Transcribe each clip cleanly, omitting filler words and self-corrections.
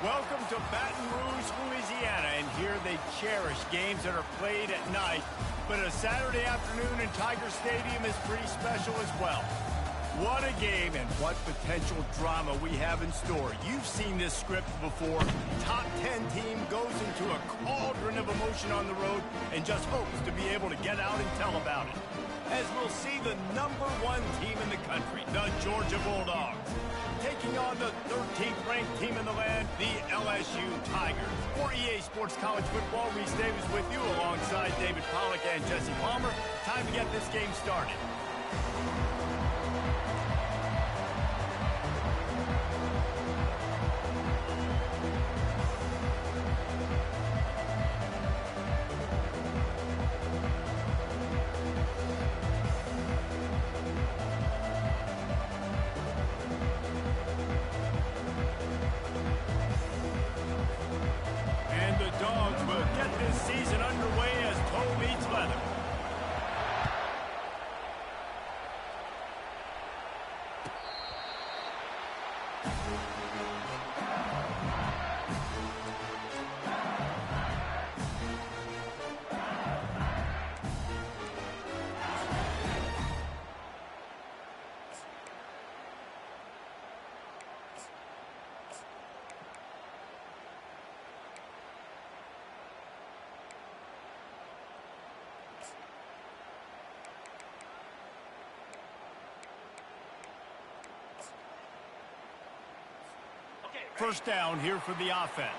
Welcome to Baton Rouge, Louisiana, and here they cherish games that are played at night. But a Saturday afternoon in Tiger Stadium is pretty special as well. What a game and what potential drama we have in store. You've seen this script before. Top 10 team goes into a cauldron of emotion on the road and just hopes to be able to get out and tell about it. As we'll see the #1 team in the country, the Georgia Bulldogs, taking on the 13th ranked team in the land, the LSU Tigers. For EA Sports College Football, Reese Davis with you alongside David Pollack and Jesse Palmer. Time to get this game started. Season underway as toe meets leather. First down here for the offense.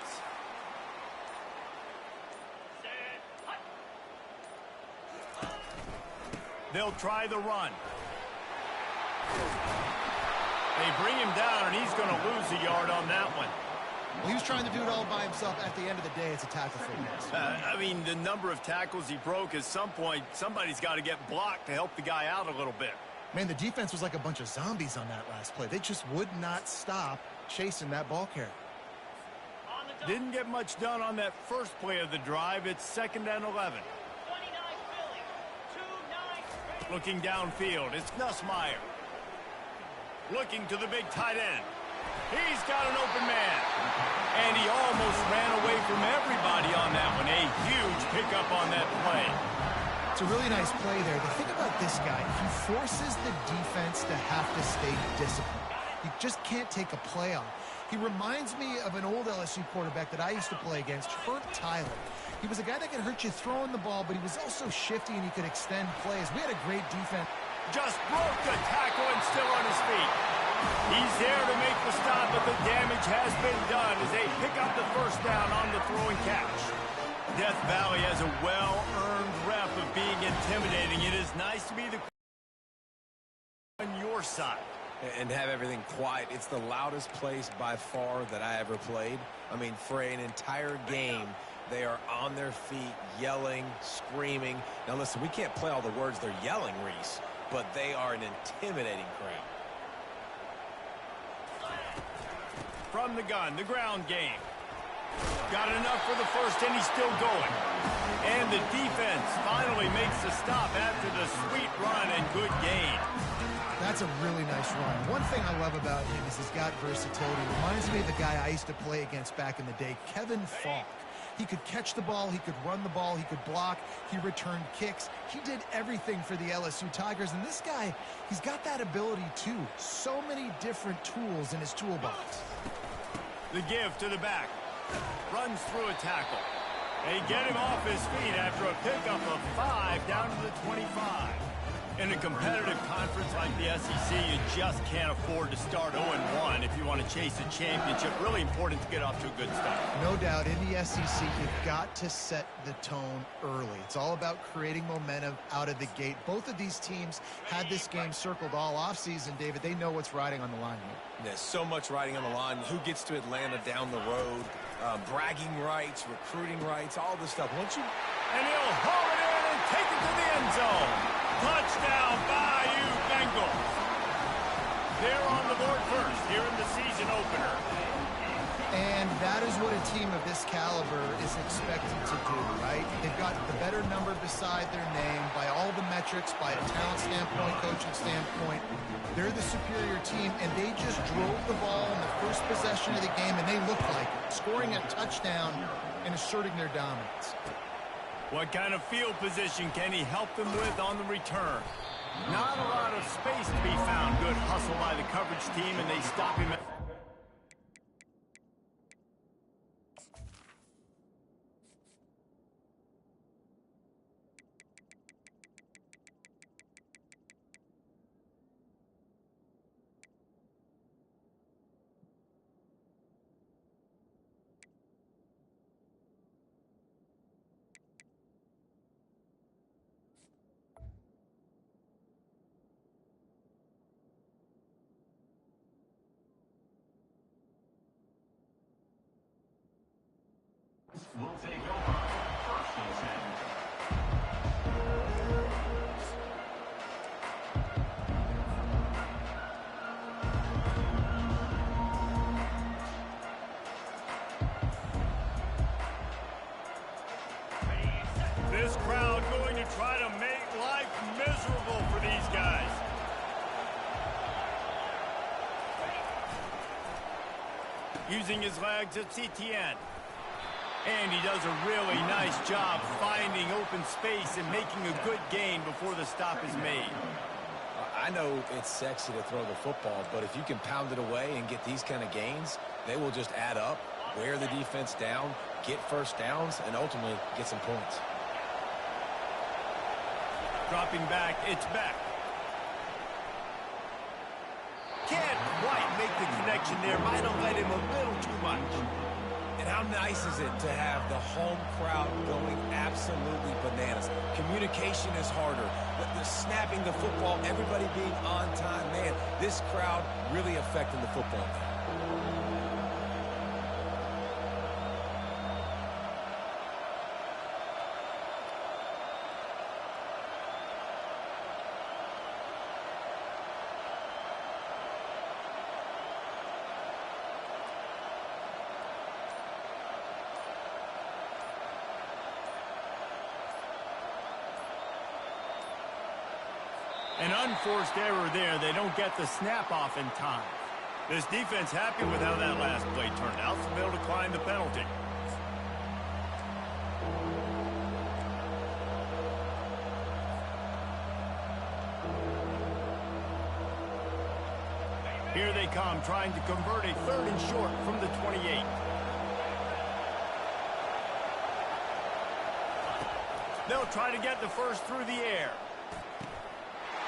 They'll try the run. They bring him down, and he's going to lose a yard on that one. Well, he was trying to do it all by himself. At the end of the day, it's a tackle for him. I mean, the number of tackles he broke, at some point, somebody's got to get blocked to help the guy out a little bit. Man, the defense was like a bunch of zombies on that last play. They just would not stop chasing that ball carrier. Didn't get much done on that first play of the drive. It's 2nd and 11. Looking downfield, it's Nussmeier. Looking to the big tight end. He's got an open man. And he almost ran away from everybody on that one. A huge pickup on that play. It's a really nice play there. The thing about this guy, he forces the defense to have to stay disciplined. You just can't take a play off. He reminds me of an old LSU quarterback that I used to play against, Herb Tyler. He was a guy that could hurt you throwing the ball, but he was also shifty and he could extend plays. We had a great defense. Just broke the tackle and still on his feet. He's there to make the stop, but the damage has been done as they pick up the first down on the throw and catch. Death Valley has a well-earned rep of being intimidating. It is nice to be the on your side. And have everything quiet. It's the loudest place by far that I ever played. I mean, for an entire game, they are on their feet, yelling, screaming. Now, listen, we can't play all the words they're yelling, Reese, but they are an intimidating crowd. From the gun, the ground game. Got enough for the first, and he's still going. And the defense finally makes the stop after the sweet run and good gain. That's a really nice run. One thing I love about him is he's got versatility. Reminds me of the guy I used to play against back in the day, Kevin Falk. He could catch the ball, he could run the ball, he could block, he returned kicks. He did everything for the LSU Tigers, and this guy, he's got that ability too. So many different tools in his toolbox. The give to the back. Runs through a tackle. They get him off his feet after a pickup of 5 down to the 25. In a competitive conference like the SEC, you just can't afford to start 0-1 if you want to chase a championship. Really important to get off to a good start. No doubt, in the SEC, you've got to set the tone early. It's all about creating momentum out of the gate. Both of these teams had this game circled all offseason, David. They know what's riding on the line here. There's so much riding on the line. Who gets to Atlanta down the road? Bragging rights, recruiting rights, all this stuff. Once you... And he'll haul it in and take it to the end zone. Touchdown, Bayou Bengals. They're on the board first here in the season opener. And that is what a team of this caliber is expected to do, right? They've got the better number beside their name by all the metrics. metrics, by a talent standpoint, coaching standpoint, they're the superior team, and they just drove the ball in the first possession of the game, and they looked like it, scoring a touchdown and asserting their dominance. What kind of field position can he help them with on the return? Not a lot of space to be found. Good hustle by the coverage team, and they stop him. Will take over. First and 10. This crowd going to try to make life miserable for these guys. Using his legs, it's Etienne. And he does a really nice job finding open space and making a good gain before the stop is made. I know it's sexy to throw the football, but if you can pound it away and get these kind of gains, they will just add up, wear the defense down, get first downs, and ultimately get some points. Dropping back, it's back. Can't quite make the connection there. Might have led him a little too much. And how nice is it to have the home crowd going absolutely bananas? Communication is harder. The snapping the football, everybody being on time. Man, this crowd really affecting the football game. An unforced error there. They don't get the snap off in time. This defense happy with how that last play turned out, so they'll decline the penalty. Here they come, trying to convert a 3rd and short from the 28. They'll try to get the first through the air.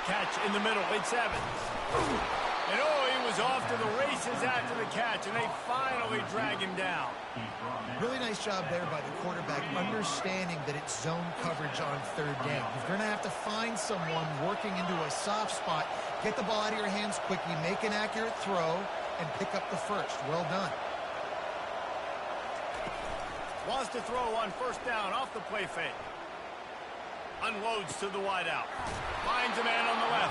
Catch in the middle, it's Evans. And oh, he was off to the races after the catch, and they finally drag him down. Really nice job there by the quarterback, understanding that it's zone coverage on 3rd down. You're going to have to find someone working into a soft spot, get the ball out of your hands quickly, make an accurate throw, and pick up the first. Well done. Wants to throw on 1st down off the play fake. Unloads to the wideout. Finds a man on the left.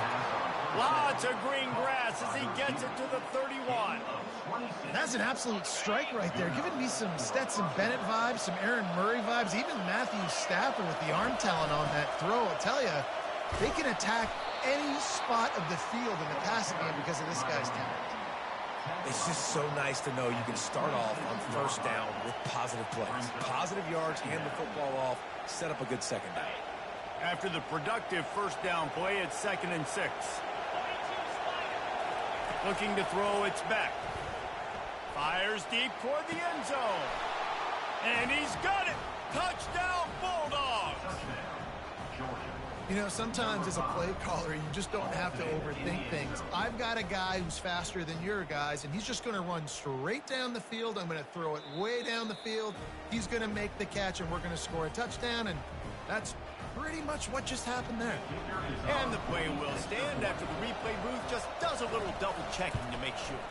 Lots of green grass as he gets it to the 31. That's an absolute strike right there. Giving me some Stetson Bennett vibes, some Aaron Murray vibes, even Matthew Stafford with the arm talent on that throw. I'll tell you, they can attack any spot of the field in the passing game because of this guy's talent. It's just so nice to know you can start off on 1st down with positive plays. Positive yards, hand the football off, set up a good second down. After the productive 1st down play, it's 2nd and 6. Looking to throw, it's back. Fires deep toward the end zone. And he's got it. Touchdown, Bulldogs. You know, sometimes as a play caller, you just don't have to overthink things. I've got a guy who's faster than your guys, and he's just going to run straight down the field. I'm going to throw it way down the field. He's going to make the catch, and we're going to score a touchdown, and that's pretty much what just happened there. And the play will stand after the replay booth just does a little double checking to make sure.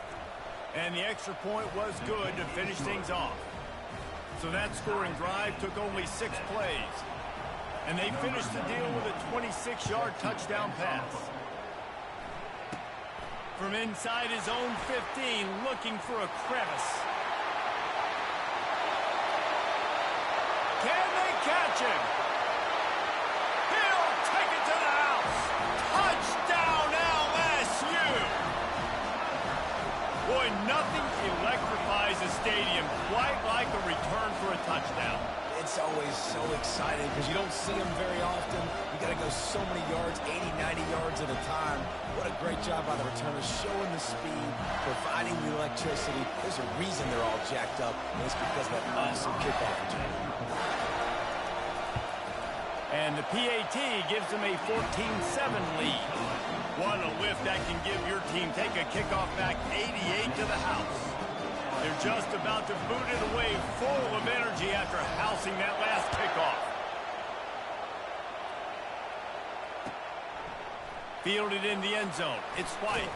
And the extra point was good to finish things off. So that scoring drive took only 6 plays. And they finished the deal with a 26-yard touchdown pass. From inside his own 15, looking for a crevice. Can they catch him? He'll take it to the house. stadium, quite like a return for a touchdown. It's always so exciting because you don't see them very often. You got to go so many yards, 80, 90 yards at a time. What a great job by the returners, showing the speed, providing the electricity. There's a reason they're all jacked up, and it's because of that awesome kickoff return. And the PAT gives them a 14-7 lead. What a lift that can give your team. Take a kickoff back 88 to the house. They're just about to boot it away, full of energy after housing that last kickoff. Fielded in the end zone. It's White.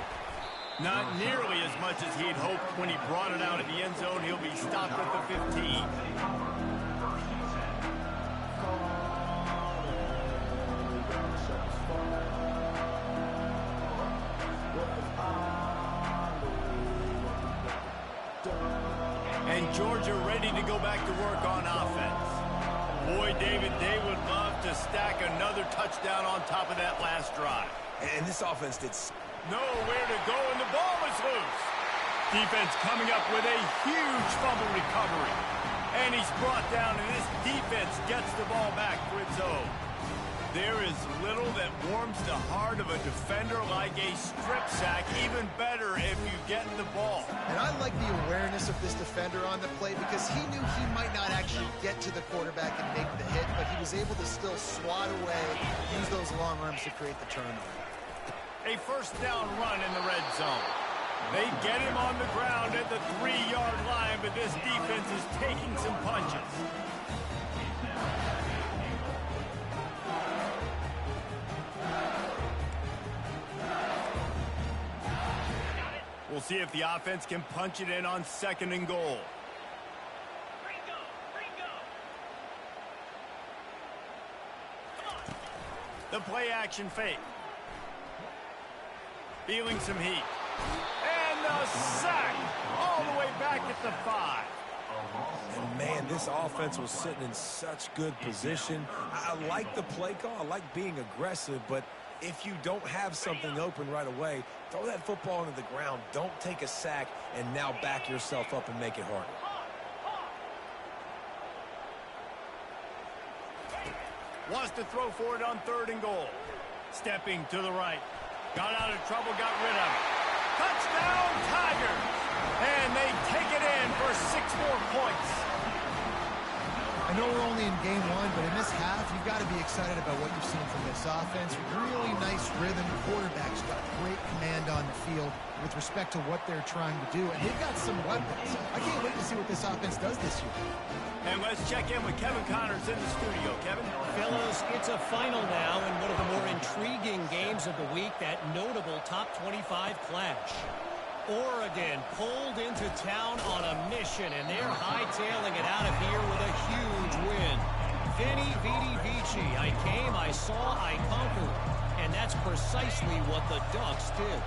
Not nearly as much as he'd hoped when he brought it out of the end zone. He'll be stopped at the 15. And Georgia ready to go back to work on offense. Boy, David, they would love to stack another touchdown on top of that last drive. And this offense did nowhere to go, and the ball is loose. Defense coming up with a huge fumble recovery. And he's brought down, and this defense gets the ball back for its own. There is little that warms the heart of a defender like a strip sack. Even better if you get the ball. And I like the awareness of this defender on the play because he knew he might not actually get to the quarterback and make the hit, but he was able to still swat away, use those long arms to create the turnover. A first down run in the red zone. They get him on the ground at the 3-yard line, but this defense is taking some punches. We'll see if the offense can punch it in on 2nd and goal. The play action fake. Feeling some heat. And the sack all the way back at the 5. And man, this offense was sitting in such good position. I like the play call. I like being aggressive, but if you don't have something open right away, throw that football into the ground. Don't take a sack and now back yourself up and make it harder. Wants to throw for it on 3rd and goal. Stepping to the right. Got out of trouble, got rid of it. Touchdown, Tigers! And they take it in for 6 more points. I know we're only in game 1, but in this half, you've got to be excited about what you've seen from this offense. Really nice rhythm. Quarterback's got great command on the field with respect to what they're trying to do. And they've got some weapons. I can't wait to see what this offense does this year. And let's check in with Kevin Connors in the studio. Kevin? Fellas, it's a final now in one of the more intriguing games of the week, that notable top 25 clash. Oregon pulled into town on a mission, and they're hightailing it out of here with a huge win. Vinny Vidi Vici. I came, I saw, I conquered. And that's precisely what the Ducks did.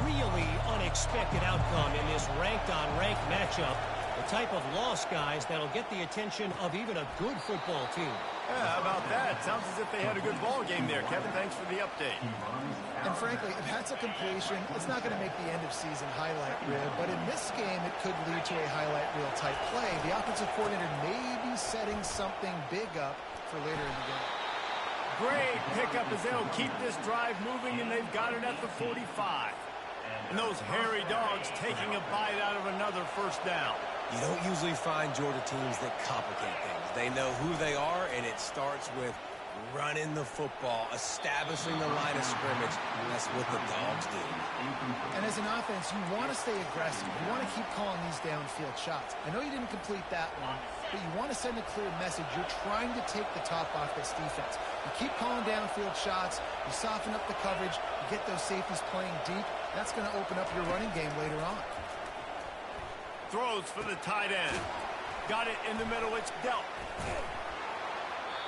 Really unexpected outcome in this ranked-on-ranked matchup. The type of loss, guys, that'll get the attention of even a good football team. Yeah, how about that? Sounds as if they had a good ball game there. Kevin, thanks for the update. And frankly, if that's a completion, it's not going to make the end-of-season highlight reel. But in this game, it could lead to a highlight reel type play. The offensive coordinator may be setting something big up for later in the game. Great pickup as they'll keep this drive moving, and they've got it at the 45. And those hairy dogs taking a bite out of another first down. You don't usually find Georgia teams that complicate things. They know who they are, and it starts with running the football, establishing the line of scrimmage. That's what the dogs do. And as an offense, you want to stay aggressive. You want to keep calling these downfield shots. I know you didn't complete that one, but you want to send a clear message. You're trying to take the top off this defense. You keep calling downfield shots. You soften up the coverage. You get those safeties playing deep. That's going to open up your running game later on. Throws for the tight end. Got it in the middle. It's dealt.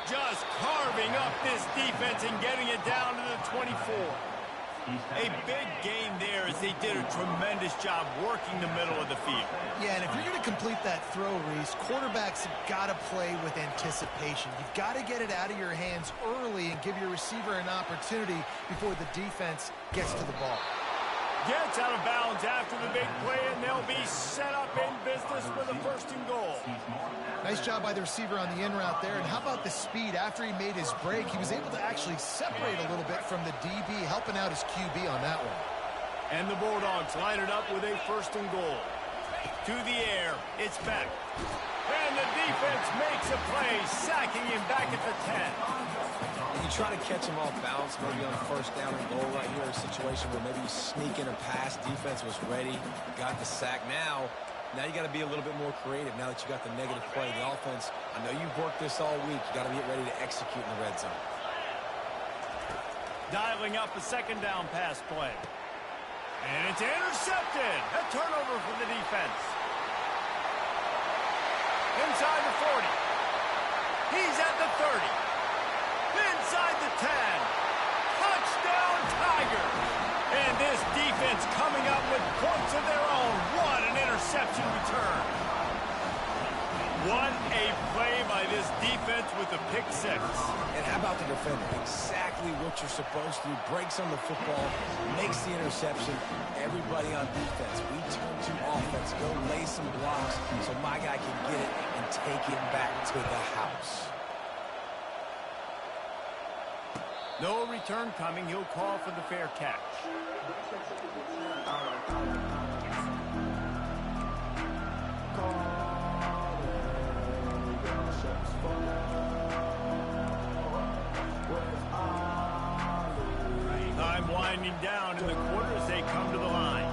Just carving up this defense and getting it down to the 24. A big gain there as they did a tremendous job working the middle of the field. Yeah, and if you're going to complete that throw, Reese, quarterbacks have got to play with anticipation. You've got to get it out of your hands early and give your receiver an opportunity before the defense gets to the ball. Gets out of bounds after the big play, and they'll be set up in business with a 1st and goal. Nice job by the receiver on the in route there. And how about the speed? After he made his break, he was able to actually separate a little bit from the DB, helping out his QB on that one. And the Bulldogs line it up with a 1st and goal. To the air, it's back. And the defense makes a play, sacking him back at the 10. You try to catch him off balance, maybe on 1st down and goal right here, a situation where maybe you sneak in a pass, defense was ready, got the sack. Now you got to be a little bit more creative now that you got the negative play. The offense, I know you've worked this all week. You got to get ready to execute in the red zone. Dialing up a 2nd down pass play. And it's intercepted. A turnover for the defense. Inside the 40. He's at the 30. Inside the 10. Touchdown, Tiger. And this defense coming up with points of their own. What an interception return. What a play by this defense with the pick 6. And how about the defender? Exactly what you're supposed to do. Breaks on the football, makes the interception. Everybody on defense, we turn to offense. Go lay some blocks so my guy can get it and take it back to the house. No return coming. He'll call for the fair catch. Time winding down in the quarter as they come to the line.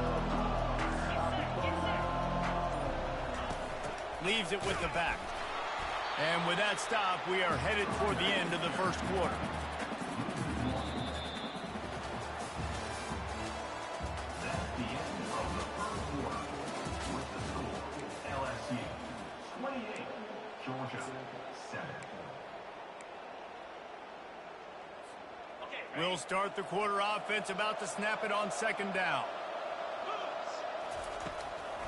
Leaves it with the back. And with that stop, we are headed toward the end of the 1st quarter. That's the end of the 1st quarter. With the score, LSU 28, Georgia 7. We'll start the quarter offense, about to snap it on 2nd down.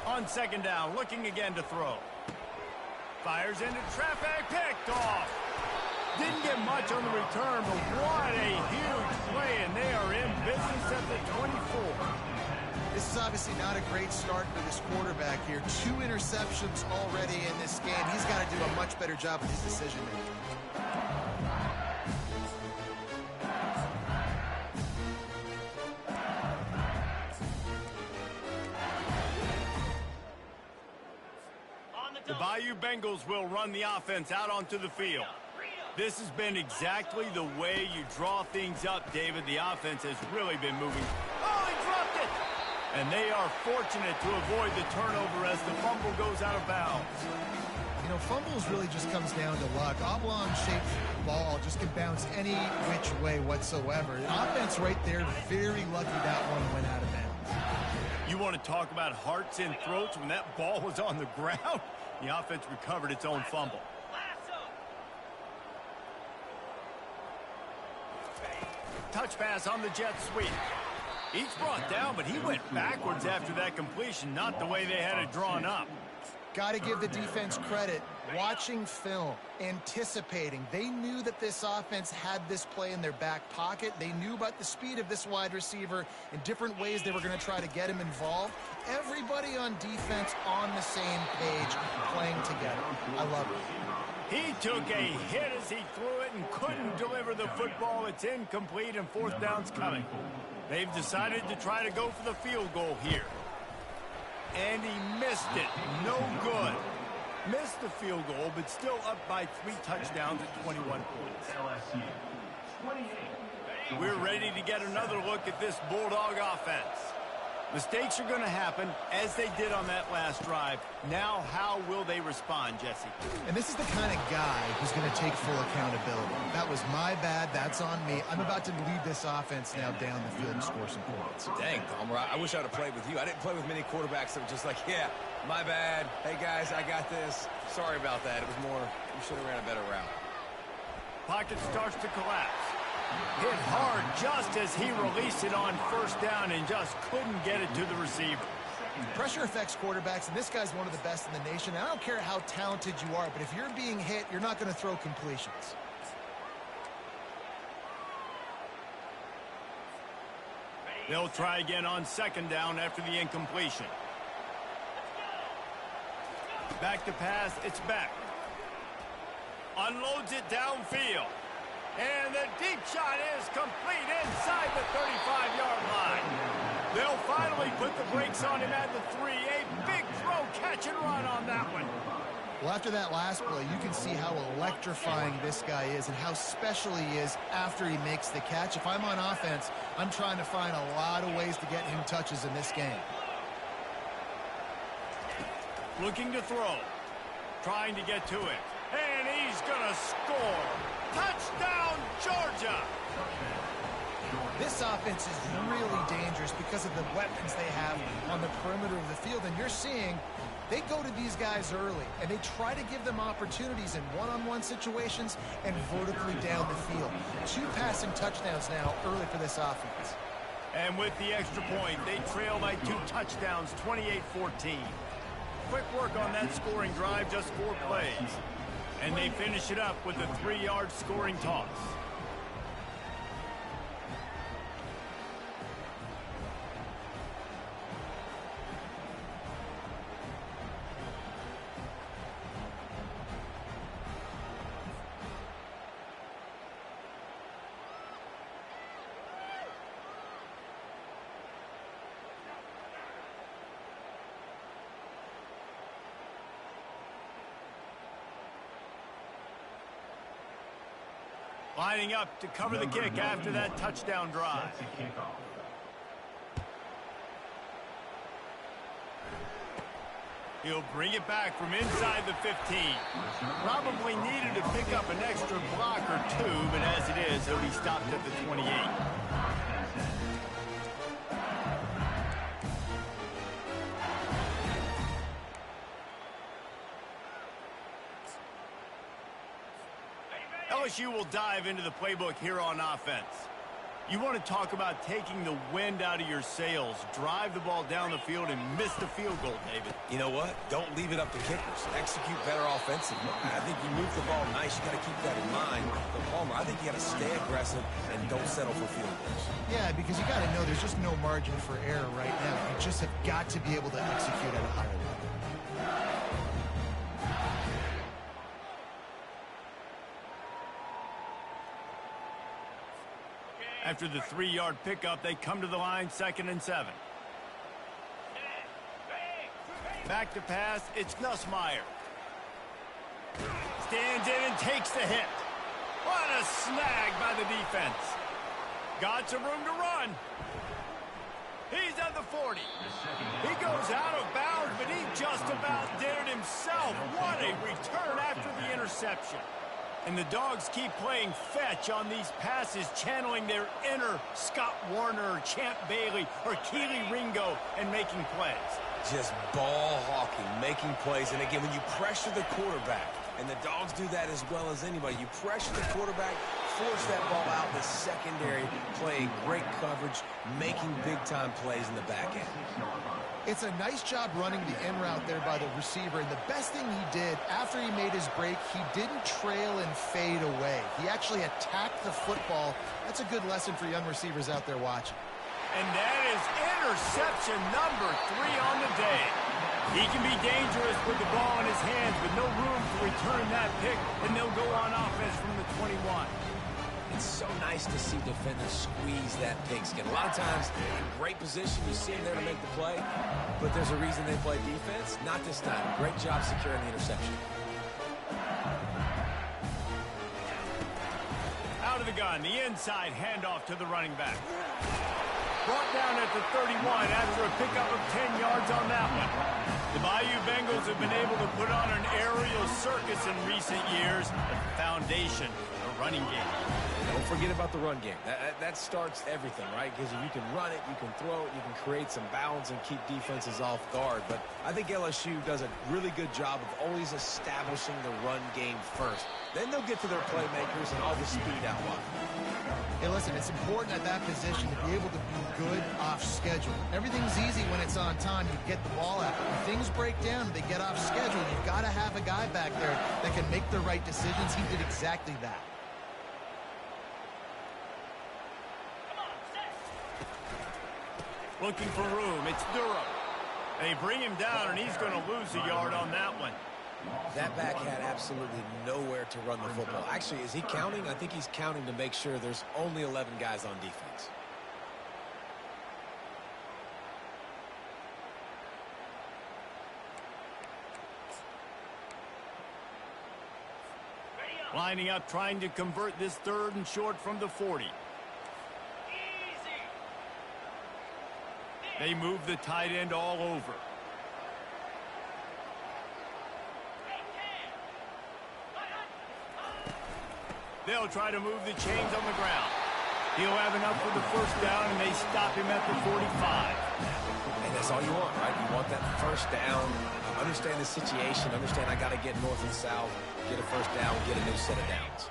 On 2nd down, looking again to throw. Fires into traffic, picked off. Didn't get much on the return, but what a huge play, and they are in business at the 24. This is obviously not a great start for this quarterback here. 2 interceptions already in this game. He's got to do a much better job with his decision-making. The Bayou Bengals will run the offense out onto the field. This has been exactly the way you draw things up, David. The offense has really been moving. Oh, he dropped it! And they are fortunate to avoid the turnover as the fumble goes out of bounds. You know, fumbles really just comes down to luck. Oblong-shaped ball just can bounce any which way whatsoever. The offense right there, very lucky that one went out of bounds. You want to talk about hearts and throats when that ball was on the ground? The offense recovered its own fumble. Touch pass on the jet sweep. He's brought down, but he went backwards after that completion, not the way they had it drawn up. Got to give the defense credit. Watching film, anticipating. They knew that this offense had this play in their back pocket. They knew about the speed of this wide receiver in different ways they were going to try to get him involved. Everybody on defense on the same page, playing together. I love it. He took a hit as he threw it and couldn't deliver the football. It's incomplete and 4th down's coming. They've decided to try to go for the field goal here. And he missed it. No good. Missed the field goal, but still up by 3 touchdowns at 21 points. LSU 28. We're ready to get another look at this Bulldog offense. Mistakes are going to happen, as they did on that last drive. Now, how will they respond, Jesse? And this is the kind of guy who's going to take full accountability. That was my bad. That's on me. I'm about to lead this offense now down the field and score some points. Dang, Tom, I wish I would have played with you. I didn't play with many quarterbacks that were just like, yeah, my bad. Hey, guys, I got this. Sorry about that. It was more, we should have ran a better route. Pocket starts to collapse. Hit hard just as he released it on 1st down and just couldn't get it to the receiver. Pressure affects quarterbacks, and this guy's one of the best in the nation. And I don't care how talented you are, but if you're being hit, you're not going to throw completions. They'll try again on second down after the incompletion. Back to pass, it's back. Unloads it downfield. And the deep shot is complete inside the 35-yard line. They'll finally put the brakes on him at the 3. A big throw, catch and run on that one. Well, after that last play, you can see how electrifying this guy is and how special he is after he makes the catch. If I'm on offense, I'm trying to find a lot of ways to get him touches in this game. Looking to throw. Trying to get to it. And he's going to score. Touchdown, Georgia! This offense is really dangerous because of the weapons they have on the perimeter of the field. And you're seeing they go to these guys early, and they try to give them opportunities in one-on-one situations and vertically down the field. 2 passing touchdowns now early for this offense. And with the extra point, they trail by 2 touchdowns, 28-14. Quick work on that scoring drive, just 4 plays. And they finish it up with a 3-yard scoring toss. Lining up to cover the kick after that touchdown drive. He'll bring it back from inside the 15. Probably needed to pick up an extra block or 2, but as it is, he'll be stopped at the 28. LSU will dive into the playbook here on offense. You want to talk about taking the wind out of your sails. Drive the ball down the field and miss the field goal, David. You know what? Don't leave it up to kickers. Execute better offensively. I think you move the ball nice. You got to keep that in mind. But Palmer, I think you got to stay aggressive and don't settle for field goals. Yeah, because you got to know there's just no margin for error right now. You just have got to be able to execute at a higher level. After the 3-yard pickup, they come to the line, 2nd and 7. Back to pass, it's Nussmeier. Stands in and takes the hit. What a snag by the defense. Got some room to run. He's at the 40. He goes out of bounds, but he just about did it himself. What a return after the interception. And the Dogs keep playing fetch on these passes, channeling their inner Scott Warner, Champ Bailey, or Keely Ringo, and making plays. Just ball hawking, making plays. And again, when you pressure the quarterback, and the Dogs do that as well as anybody, you pressure the quarterback, force that ball out in the secondary, playing great coverage, making big-time plays in the back end. It's a nice job running the in route there by the receiver, and the best thing he did after he made his break, he didn't trail and fade away. He actually attacked the football. That's a good lesson for young receivers out there watching. And that is interception number 3 on the day. He can be dangerous with the ball in his hands, but no room to return that pick, and they'll go on offense from the 21. It's so nice to see defenders squeeze that pigskin. A lot of times, in great position, you see them there to make the play, but there's a reason they play defense. Not this time. Great job securing the interception. Out of the gun, the inside handoff to the running back. Brought down at the 31 after a pickup of 10 yards on that one. The Bayou Bengals have been able to put on an aerial circus in recent years, but the foundation, the running game. Don't forget about the run game. That starts everything, right? Because if you can run it, you can throw it, you can create some balance and keep defenses off guard. But I think LSU does a really good job of always establishing the run game first. Then they'll get to their playmakers and all the speed out wide. Hey, listen, it's important at that position to be able to be good off schedule. Everything's easy when it's on time. You get the ball out. When things break down, they get off schedule. You've got to have a guy back there that can make the right decisions. He did exactly that. Looking for room. It's Durham. They bring him down, and he's going to lose a yard on that one. That back had absolutely nowhere to run the football. Actually, is he counting? I think he's counting to make sure there's only 11 guys on defense. Lining up, trying to convert this 3rd and short from the 40. They move the tight end all over. They'll try to move the chains on the ground. He'll have enough for the 1st down, and they stop him at the 45. And that's all you want, right? You want that 1st down. Understand the situation. Understand I got to get north and south, get a 1st down, get a new set of downs.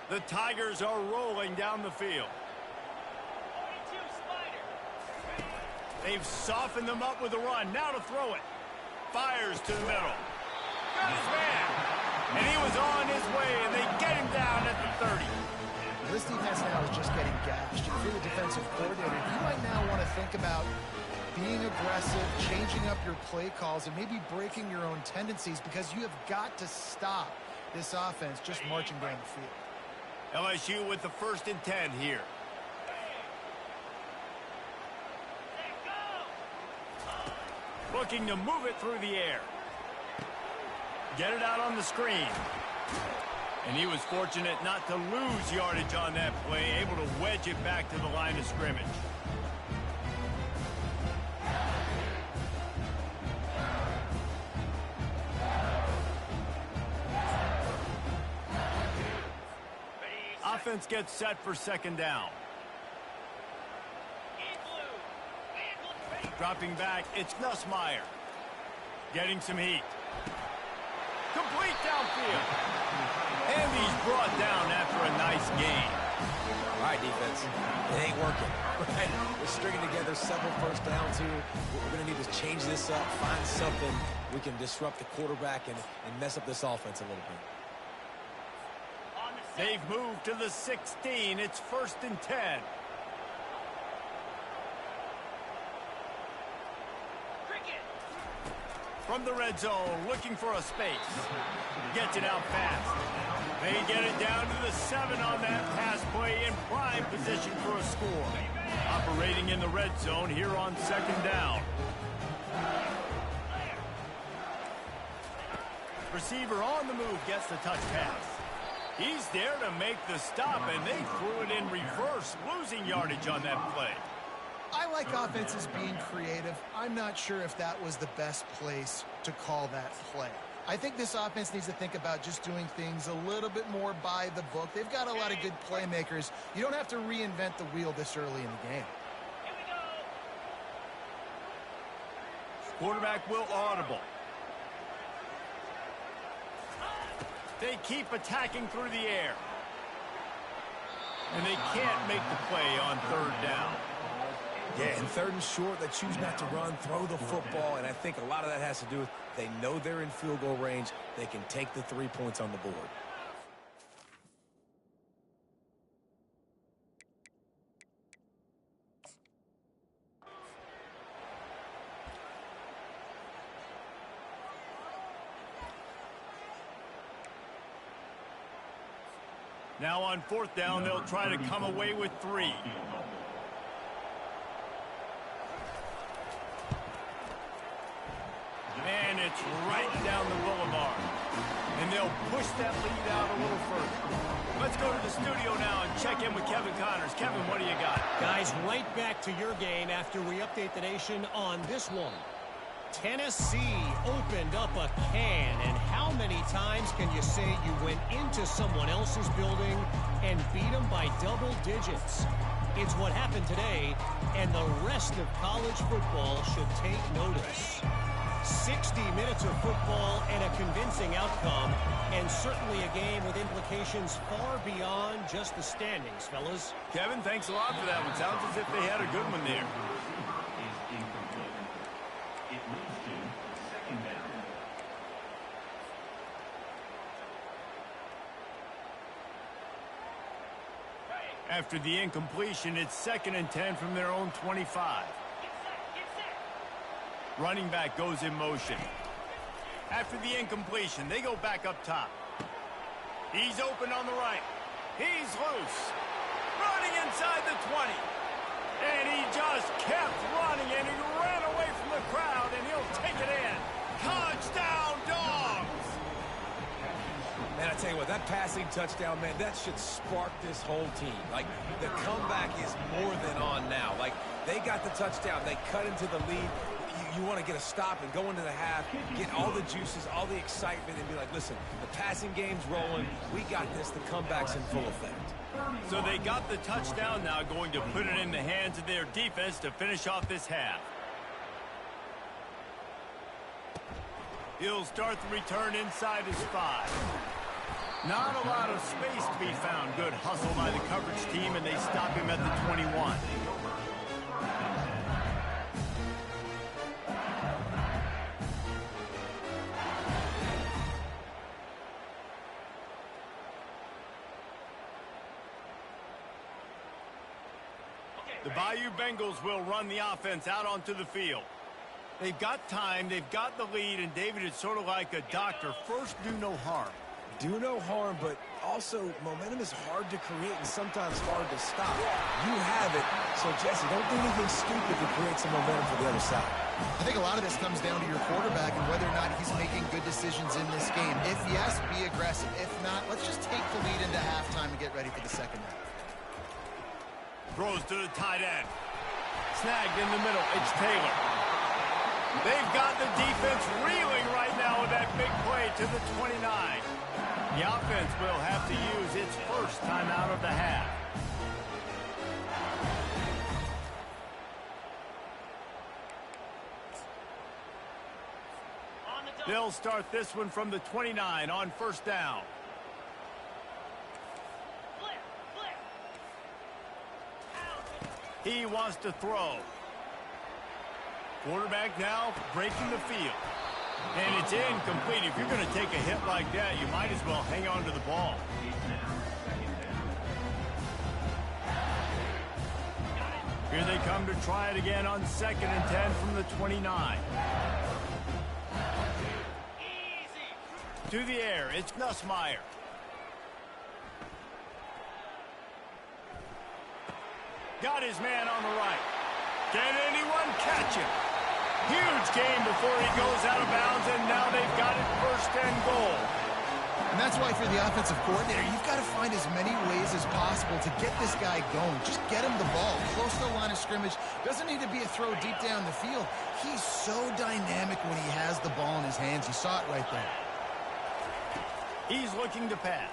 The Tigers are rolling down the field. They've softened them up with a run. Now to throw it. Fires to the middle. Got his man. And he was on his way, and they get him down at the 30. This defense now is just getting gashed. If you're the defensive coordinator, you might now want to think about being aggressive, changing up your play calls, and maybe breaking your own tendencies, because you have got to stop this offense just marching down the field. LSU with the 1st and 10 here. Looking to move it through the air. Get it out on the screen. And he was fortunate not to lose yardage on that play, able to wedge it back to the line of scrimmage. Offense gets set for 2nd down. Dropping back, it's Nussmeier. Getting some heat. Complete downfield. And he's brought down after a nice gain. All right, defense. It ain't working. Right? We're stringing together several 1st downs here. We're going to need to change this up, find something we can disrupt the quarterback and mess up this offense a little bit. They've moved to the 16. It's 1st and 10. From the red zone, looking for a space. Gets it out fast. They get it down to the 7 on that pass play, in prime position for a score. Operating in the red zone here on 2nd down. Receiver on the move gets the touch pass. He's there to make the stop, and they threw it in reverse, losing yardage on that play. I like offenses being creative. I'm not sure if that was the best place to call that play. I think this offense needs to think about just doing things a little bit more by the book. They've got a lot of good playmakers. You don't have to reinvent the wheel this early in the game. Quarterback will audible. They keep attacking through the air. And they can't make the play on 3rd down. Yeah, in 3rd and short, they choose not to run, throw the football, and I think a lot of that has to do with they know they're in field goal range. They can take the 3 points on the board. Now on 4th down, they'll try to come away with 3. And it's right down the boulevard. And they'll push that lead out a little further. Let's go to the studio now and check in with Kevin Connors. Kevin, what do you got? Guys, right back to your game after we update the nation on this one. Tennessee opened up a can, and how many times can you say you went into someone else's building and beat them by double digits? It's what happened today, and the rest of college football should take notice. 60 minutes of football and a convincing outcome, and certainly a game with implications far beyond just the standings, fellas. Kevin, thanks a lot for that one. Sounds as if they had a good one there. Is incomplete. It leads to 2nd down. After the incompletion, it's 2nd and 10 from their own 25. Running back goes in motion. After the incompletion, they go back up top. He's open on the right. He's loose. Running inside the 20. And he just kept running, and he ran away from the crowd, and he'll take it in. Touchdown, Dogs! Man, I tell you what, that passing touchdown, man, that should spark this whole team. Like, the comeback is more than on now. Like, they got the touchdown. They cut into the lead. You want to get a stop and go into the half, get all the juices, all the excitement, and be like, listen, the passing game's rolling. We got this. The comeback's in full effect. So they got the touchdown now, going to put it in the hands of their defense to finish off this half. He'll start the return inside his 5. Not a lot of space to be found. Good hustle by the coverage team, and they stop him at the 21. The Bayou Bengals will run the offense out onto the field. They've got time, they've got the lead, and David, it's sort of like a doctor. First, do no harm. Do no harm, but also momentum is hard to create and sometimes hard to stop. You have it, so Jesse, don't do anything stupid to create some momentum for the other side. I think a lot of this comes down to your quarterback and whether or not he's making good decisions in this game. If yes, be aggressive. If not, let's just take the lead into halftime and get ready for the second half. Throws to the tight end. Snagged in the middle. It's Taylor. They've got the defense reeling right now with that big play to the 29. The offense will have to use its first time out of the half. They'll start this one from the 29 on first down. He wants to throw. Quarterback now breaking the field. And it's incomplete. If you're going to take a hit like that, you might as well hang on to the ball. Here they come to try it again on 2nd and 10 from the 29. To the air, it's Nussmeier. Got his man on the right. Can anyone catch him? Huge game before he goes out of bounds, and now they've got it 1st and goal. And that's why for the offensive coordinator, you've got to find as many ways as possible to get this guy going. Just get him the ball close to the line of scrimmage. Doesn't need to be a throw deep down the field. He's so dynamic when he has the ball in his hands. You saw it right there. He's looking to pass.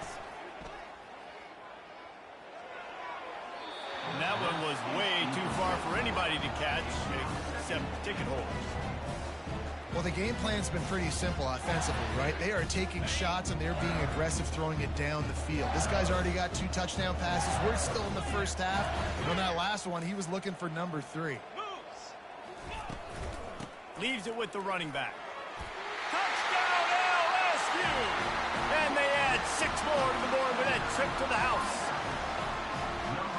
And that one was way too far for anybody to catch, except ticket holders. Well, the game plan's been pretty simple offensively, right? They are taking shots, and they're being aggressive, throwing it down the field. This guy's already got 2 touchdown passes. We're still in the first half. And on that last one, he was looking for number 3. Leaves it with the running back. Touchdown, LSU! And they add 6 more to the board with that trip to the house.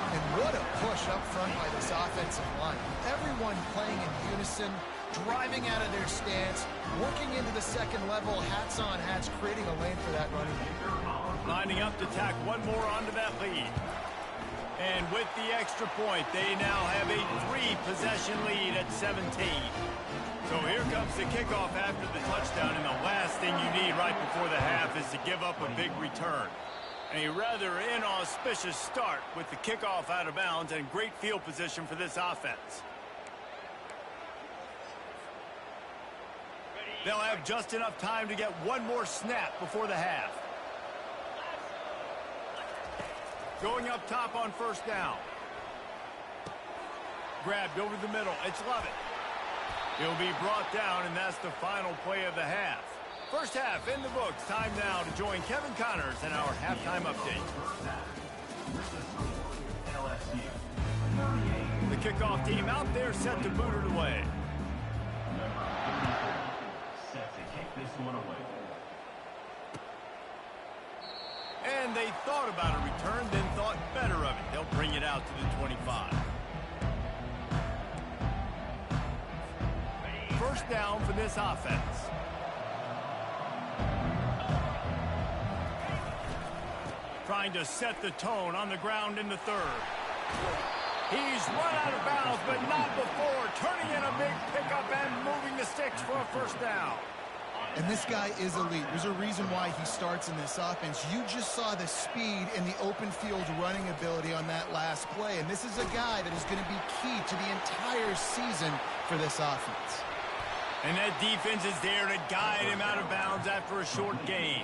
And what a push up front by this offensive line. Everyone playing in unison, driving out of their stance, working into the second level, hats on hats, creating a lane for that running back. Lining up to tack one more onto that lead. And with the extra point, they now have a 3-possession lead at 17. So here comes the kickoff after the touchdown, and the last thing you need right before the half is to give up a big return. A rather inauspicious start with the kickoff out of bounds and great field position for this offense. They'll have just enough time to get one more snap before the half. Going up top on first down. Grabbed over the middle. It's Lovett. He'll be brought down, and that's the final play of the half. First half in the books. Time now to join Kevin Connors in our halftime update. The kickoff team out there set to boot it away. Set to kick this one away. And they thought about a return, then thought better of it. They'll bring it out to the 25. first down for this offense. Trying to set the tone on the ground in the third. He's run out of bounds, but not before turning in a big pickup and moving the sticks for a first down. And this guy is elite. There's a reason why he starts in this offense. You just saw the speed and the open field running ability on that last play. And this is a guy that is going to be key to the entire season for this offense. And that defense is there to guide him out of bounds after a short gain.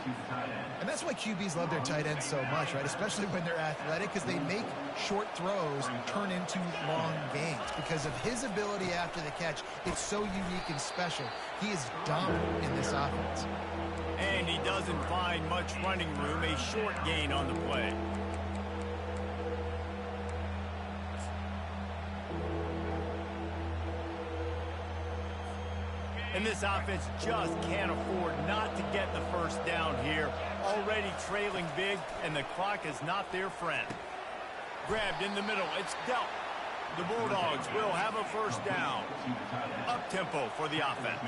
And that's why QBs love their tight ends so much, right? Especially when they're athletic, because they make short throws turn into long gains. Because of his ability after the catch, it's so unique and special. He is dominant in this offense. And he doesn't find much running room, a short gain on the play. And this offense just can't afford not to get the first down here. Already trailing big, and the clock is not their friend. Grabbed in the middle. It's dealt. The Bulldogs will have a first down. Up-tempo for the offense.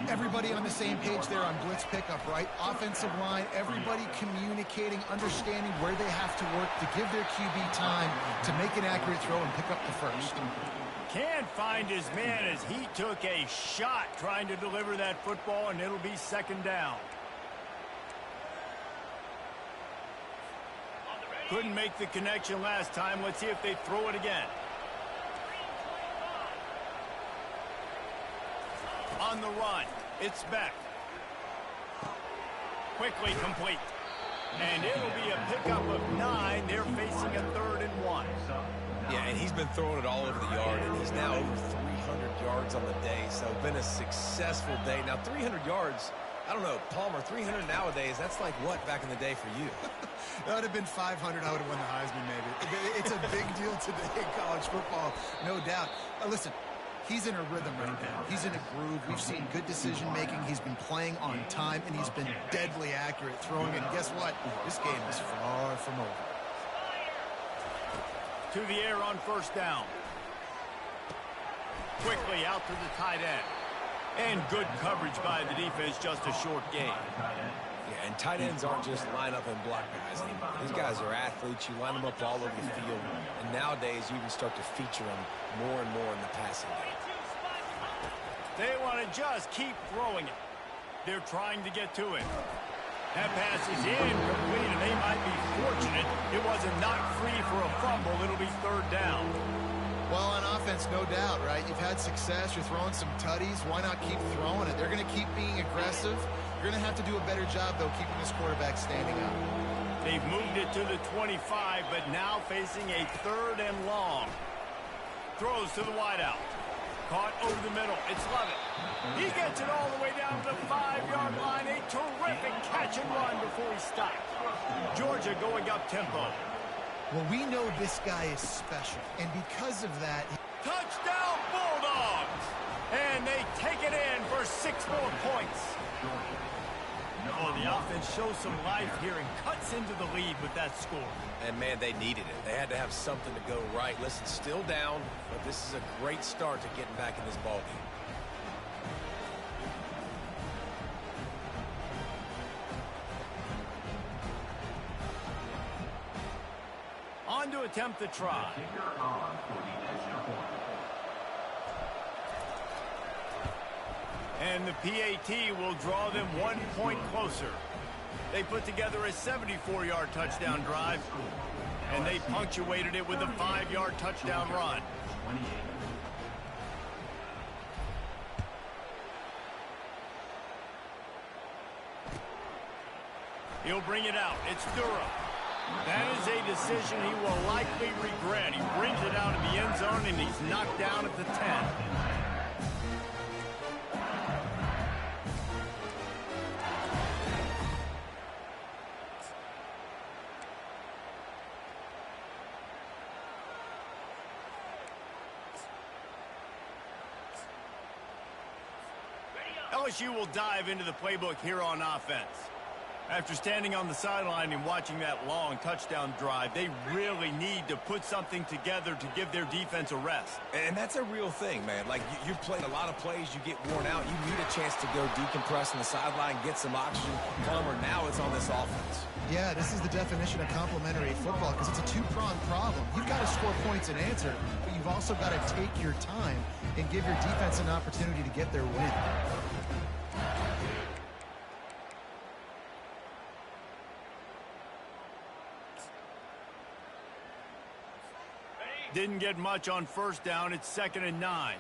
Everybody on the same page there on blitz pickup, right? Offensive line, everybody communicating, understanding where they have to work to give their QB time to make an accurate throw and pick up the first. Can't find his man as he took a shot trying to deliver that football, and it'll be second down. Couldn't make the connection last time. Let's see if they throw it again. On the run, it's Beck. Quickly complete. And it'll be a pickup of 9. They're facing a 3rd and 1. Yeah, and he's been throwing it all over the yard, and he's now over 300 yards on the day, so been a successful day. Now, 300 yards, I don't know, Palmer, 300 nowadays, that's like what back in the day for you? That would have been 500. I would have won the Heisman, maybe. It's a big deal today in college football, no doubt. Listen, he's in a rhythm right now. He's in a groove. We've seen good decision-making. He's been playing on time, and he's been deadly accurate throwing it. And guess what? This game is far from over. To the air on first down. Quickly out to the tight end. And good coverage by the defense, just a short gain. Yeah, and tight ends aren't just line up and block guys anymore. These guys are athletes. You line them up all over the field. And nowadays, you can start to feature them more and more in the passing game. They want to just keep throwing it. They're trying to get to it. That pass is incomplete, and they might be fortunate it wasn't knocked free for a fumble. It'll be 3rd down. Well, on offense, no doubt, right? You've had success. You're throwing some tutties. Why not keep throwing it? They're going to keep being aggressive. You're going to have to do a better job, though, keeping this quarterback standing up. They've moved it to the 25, but now facing a 3rd and long. Throws to the wideout. Caught over the middle. It's Lovett. He gets it all the way down to the 5-yard line. A terrific catch and run before he stopped. Georgia going up tempo. Well, we know this guy is special, and because of that... Touchdown Bulldogs! And they take it in for 6 more points. Oh, the offense shows some life here and cuts into the lead with that score. And, man, they needed it. They had to have something to go right. Listen, still down, but this is a great start to getting back in this ballgame. On to attempt the try. And the PAT will draw them 1 point closer. They put together a 74-yard touchdown drive, and they punctuated it with a 5-yard touchdown run. He'll bring it out. It's Durham. That is a decision he will likely regret. He brings it out of the end zone, and he's knocked down at the 10. LSU will dive into the playbook here on offense. After standing on the sideline and watching that long touchdown drive, they really need to put something together to give their defense a rest. And that's a real thing, man. Like, you've played a lot of plays, you get worn out. You need a chance to go decompress on the sideline, get some oxygen. Plummer, now it's on this offense. Yeah, this is the definition of complementary football because it's a two-pronged problem. You've got to score points and answer, but you've also got to take your time and give your defense an opportunity to get their win. Didn't get much on first down. It's 2nd and 9.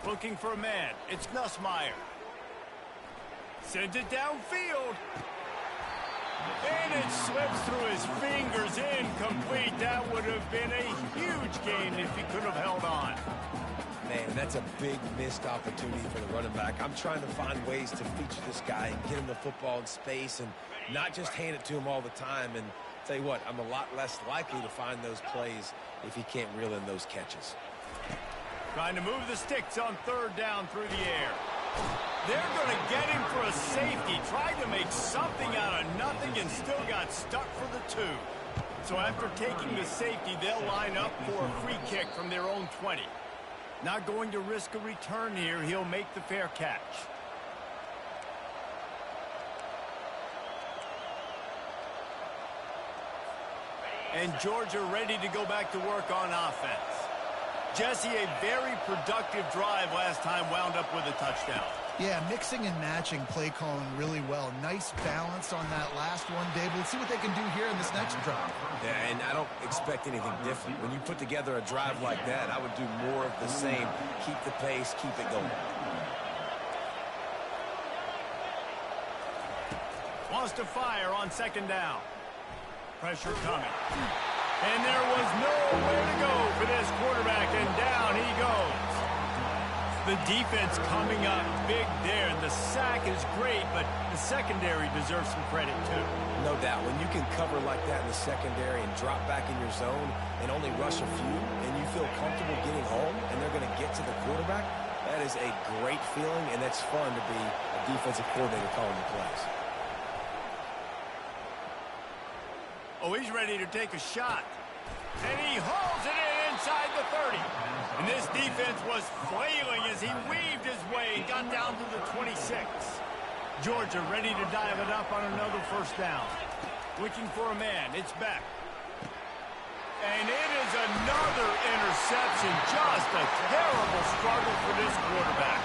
Looking for a man. It's Nussmeier. Sends it downfield. And it slips through his fingers. Incomplete. That would have been a huge gain if he could have held on. Man, that's a big missed opportunity for the running back. I'm trying to find ways to feature this guy and get him the football in space and not just hand it to him all the time. And tell you what, I'm a lot less likely to find those plays if he can't reel in those catches. Trying to move the sticks on 3rd down through the air. They're going to get him for a safety. Tried to make something out of nothing and still got stuck for the 2. So after taking the safety, they'll line up for a free kick from their own 20. Not going to risk a return here. He'll make the fair catch. And Georgia ready to go back to work on offense. Jesse, a very productive drive last time, wound up with a touchdown. Yeah, mixing and matching play calling really well. Nice balance on that last one, Dave. Let's see what they can do here in this next drive. Yeah, and I don't expect anything different. When you put together a drive like that, I would do more of the same. Keep the pace, keep it going. Wants to fire on 2nd down. Pressure coming. And there was nowhere to go for this quarterback, and down he goes. The defense coming up big there. The sack is great, but the secondary deserves some credit, too. No doubt. When you can cover like that in the secondary and drop back in your zone and only rush a few, and you feel comfortable getting home, and they're going to get to the quarterback, that is a great feeling, and that's fun to be a defensive coordinator calling the plays. Oh, he's ready to take a shot. And he hauls it in inside the 30. And this defense was flailing as he weaved his way and got down to the 26. Georgia ready to dial it up on another 1st down. Looking for a man. It's Beck. And it is another interception. Just a terrible struggle for this quarterback.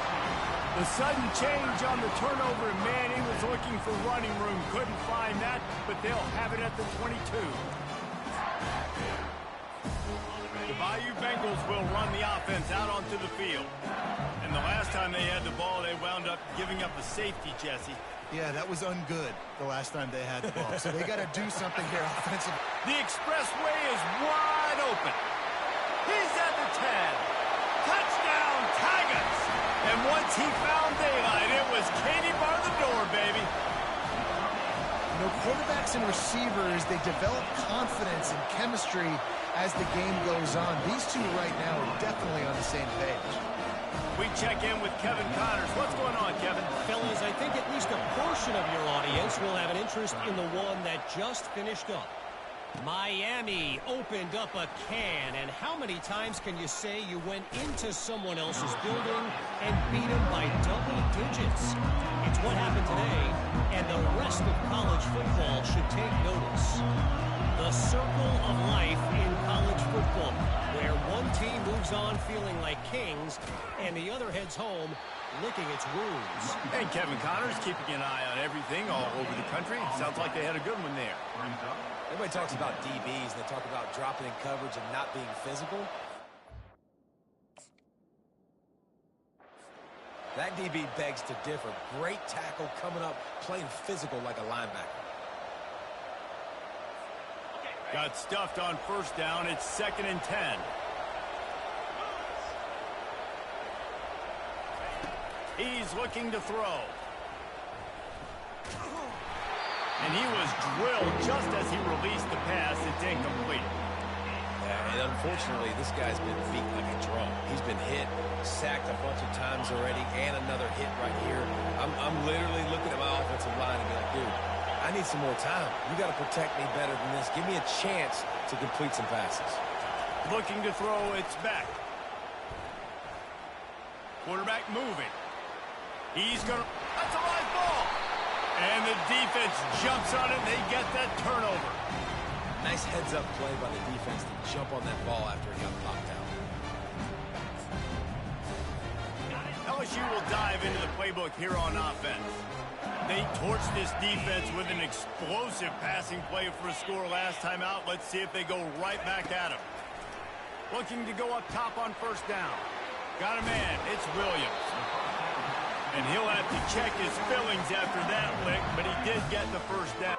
The sudden change on the turnover, and man, he was looking for running room. Couldn't find that, but they'll have it at the 22. The Bayou Bengals will run the offense out onto the field. And the last time they had the ball, they wound up giving up a safety, Jesse. Yeah, that was ungood the last time they had the ball. So they got to do something here offensively. The expressway is wide open. He's at the 10. Touchdown, Tigers! And once he found daylight, it was Katie bar the door, baby. You know, quarterbacks and receivers, they develop confidence and chemistry as the game goes on. These two right now are definitely on the same page. We check in with Kevin Connors. What's going on, Kevin? Fellas, I think at least a portion of your audience will have an interest in the one that just finished up. Miami opened up a can, and how many times can you say you went into someone else's building and beat them by double digits? It's what happened today, and the rest of college football should take notice. The circle of life in college football, where one team moves on feeling like kings, and the other heads home licking its wounds. And Kevin Connors keeping an eye on everything all over the country. Sounds like they had a good one there. Everybody talks about DBs, and they talk about dropping in coverage and not being physical. That DB begs to differ. Great tackle coming up, playing physical like a linebacker. Got stuffed on 1st down. It's 2nd and 10. He's looking to throw. And he was drilled just as he released the pass. It's incomplete. And unfortunately, this guy's been beat like a drum. He's been hit, sacked a bunch of times already, and another hit right here. I'm literally looking at my offensive line and be like, dude, I need some more time. You got to protect me better than this. Give me a chance to complete some passes. Looking to throw, it's back. Quarterback moving. He's going to... That's a live ball. And the defense jumps on it. They get that turnover. Nice heads-up play by the defense to jump on that ball after it got popped out. LSU will dive into the playbook here on offense. They torched this defense with an explosive passing play for a score last time out. Let's see if they go right back at him. Looking to go up top on first down. Got a man. It's Williams. And he'll have to check his fillings after that lick, but he did get the first down.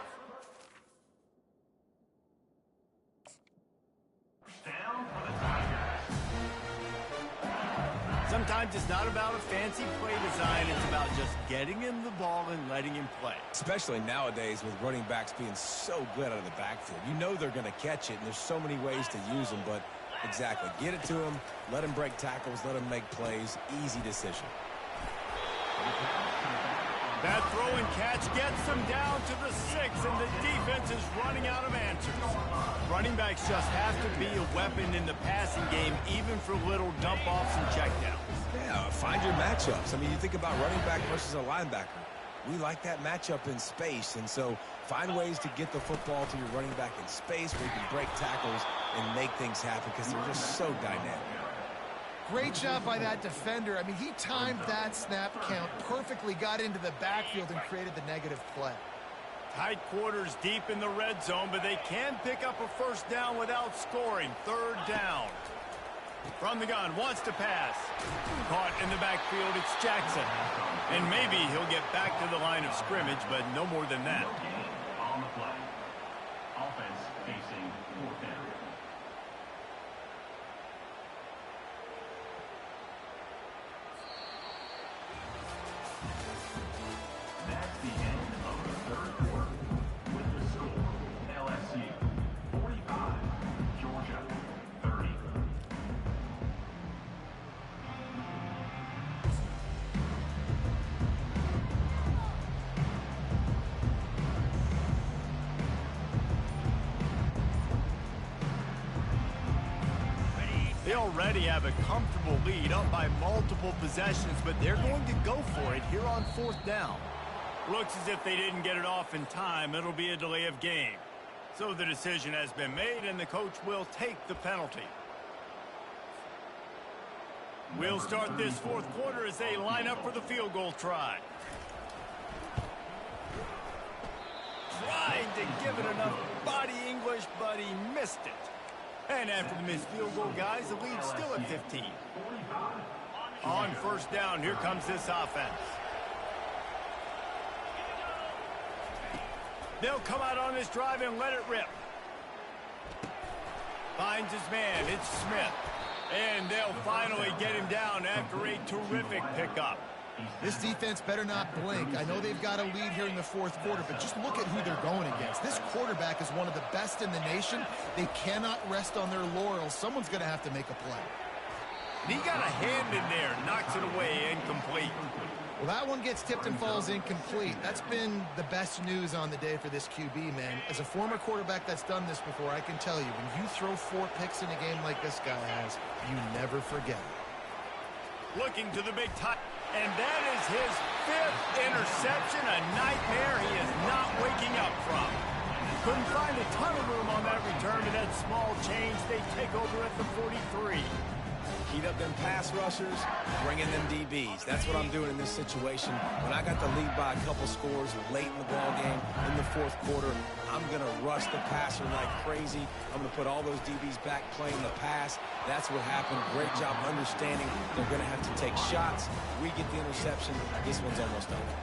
Sometimes it's not about a fancy play design. It's about just getting him the ball and letting him play. Especially nowadays with running backs being so good out of the backfield. You know they're going to catch it, and there's so many ways to use them, but exactly. Get it to him, let him break tackles, let him make plays. Easy decision. That throw and catch gets them down to the 6, and the defense is running out of answers. Running backs just have to be a weapon in the passing game, even for little dump-offs and checkdowns. Yeah, find your matchups. I mean, you think about running back versus a linebacker. We like that matchup in space, and so find ways to get the football to your running back in space where you can break tackles and make things happen because they're just so dynamic. Great job by that defender. I mean, he timed that snap count perfectly, got into the backfield, and created the negative play. Tight quarters deep in the red zone, but they can pick up a first down without scoring. Third down. From the gun, wants to pass. Caught in the backfield, it's Jackson. And maybe he'll get back to the line of scrimmage, but no more than that. On the play. Offense facing fourth down. That's the end of the third quarter. With the score, LSU 45, Georgia 30. They already have a comfortable lead, up by multiple possessions, but they're going to go for it here on fourth down. Looks as if they didn't get it off in time. It'll be a delay of game. So the decision has been made, and the coach will take the penalty. We'll start this fourth quarter as they line up for the field goal try. Tried to give it enough body English, but he missed it. And after the missed field goal, guys, the lead's still at 15. On first down, here comes this offense. They'll come out on this drive and let it rip. Finds his man, it's Smith. And they'll finally get him down after a terrific pickup. This defense better not blink. I know they've got a lead here in the fourth quarter, but just look at who they're going against. This quarterback is one of the best in the nation. They cannot rest on their laurels. Someone's going to have to make a play. He got a hand in there, knocks it away, incomplete. Well, that one gets tipped and falls incomplete. That's been the best news on the day for this QB, man. As a former quarterback that's done this before, I can tell you, when you throw 4 picks in a game like this guy has, you never forget it. Looking to the big time. And that is his 5th interception, a nightmare he is not waking up from. Couldn't find a ton of room on that return, but that small change, they take over at the 43. Heat up them pass rushers, bring in them DBs. That's what I'm doing in this situation. When I got the lead by a couple scores late in the ball game in the fourth quarter, I'm going to rush the passer like crazy. I'm going to put all those DBs back playing the pass. That's what happened. Great job understanding they're going to have to take shots. We get the interception. This one's almost over.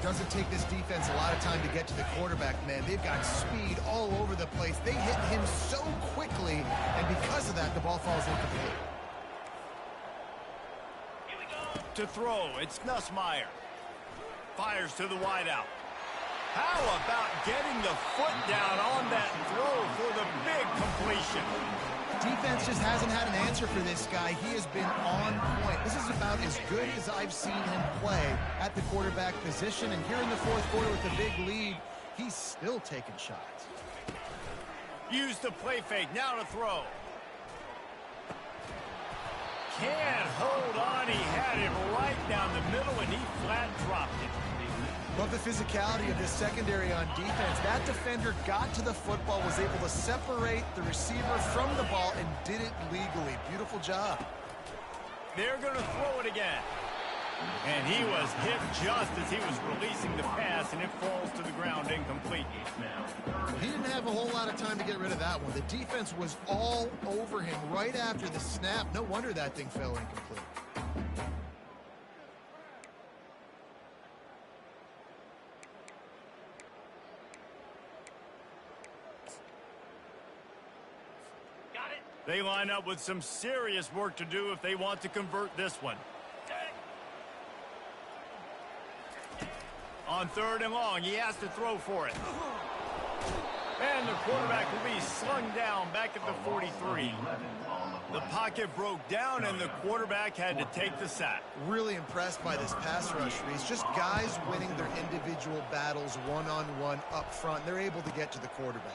Doesn't take this defense a lot of time to get to the quarterback, man. They've got speed all over the place. They hit him so quickly, and because of that, the ball falls incomplete. To throw, it's Nussmeier. Fires to the wideout. How about getting the foot down on that throw for the big completion? Defense just hasn't had an answer for this guy. He has been on point. This is about as good as I've seen him play at the quarterback position. And here in the fourth quarter with a big lead, he's still taking shots. Use the play fake. Now to throw. Can't hold on. He had it right down the middle, and he flat dropped it. Love the physicality of this secondary on defense. That defender got to the football, was able to separate the receiver from the ball, and did it legally. Beautiful job. They're going to throw it again. And he was hit just as he was releasing the pass, and it falls to the ground incomplete. He didn't have a whole lot of time to get rid of that one. The defense was all over him right after the snap. No wonder that thing fell incomplete. They line up with some serious work to do if they want to convert this one. On 3rd and long, he has to throw for it. And the quarterback will be slung down back at the 43. The pocket broke down, and the quarterback had to take the sack. Really impressed by this pass rush, Reese. Just guys winning their individual battles one-on-one up front. They're able to get to the quarterback.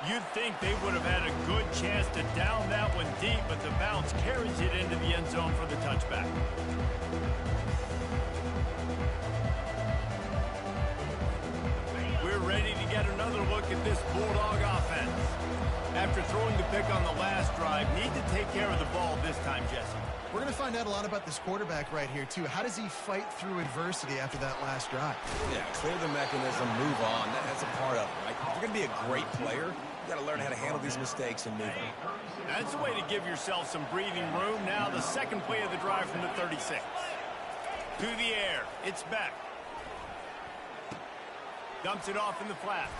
You'd think they would have had a good chance to down that one deep, but the bounce carries it into the end zone for the touchback. We're ready to get another look at this Bulldog offense. After throwing the pick on the last drive, need to take care of the ball this time, Jesse. We're going to find out a lot about this quarterback right here, too. How does he fight through adversity after that last drive? Yeah, clear the mechanism, move on. That's a part of it, right? If you're going to be a great player, you got to learn how to handle these mistakes and move on. That's a way to give yourself some breathing room. Now the second play of the drive from the 36. To the air. It's back. Dumps it off in the flats.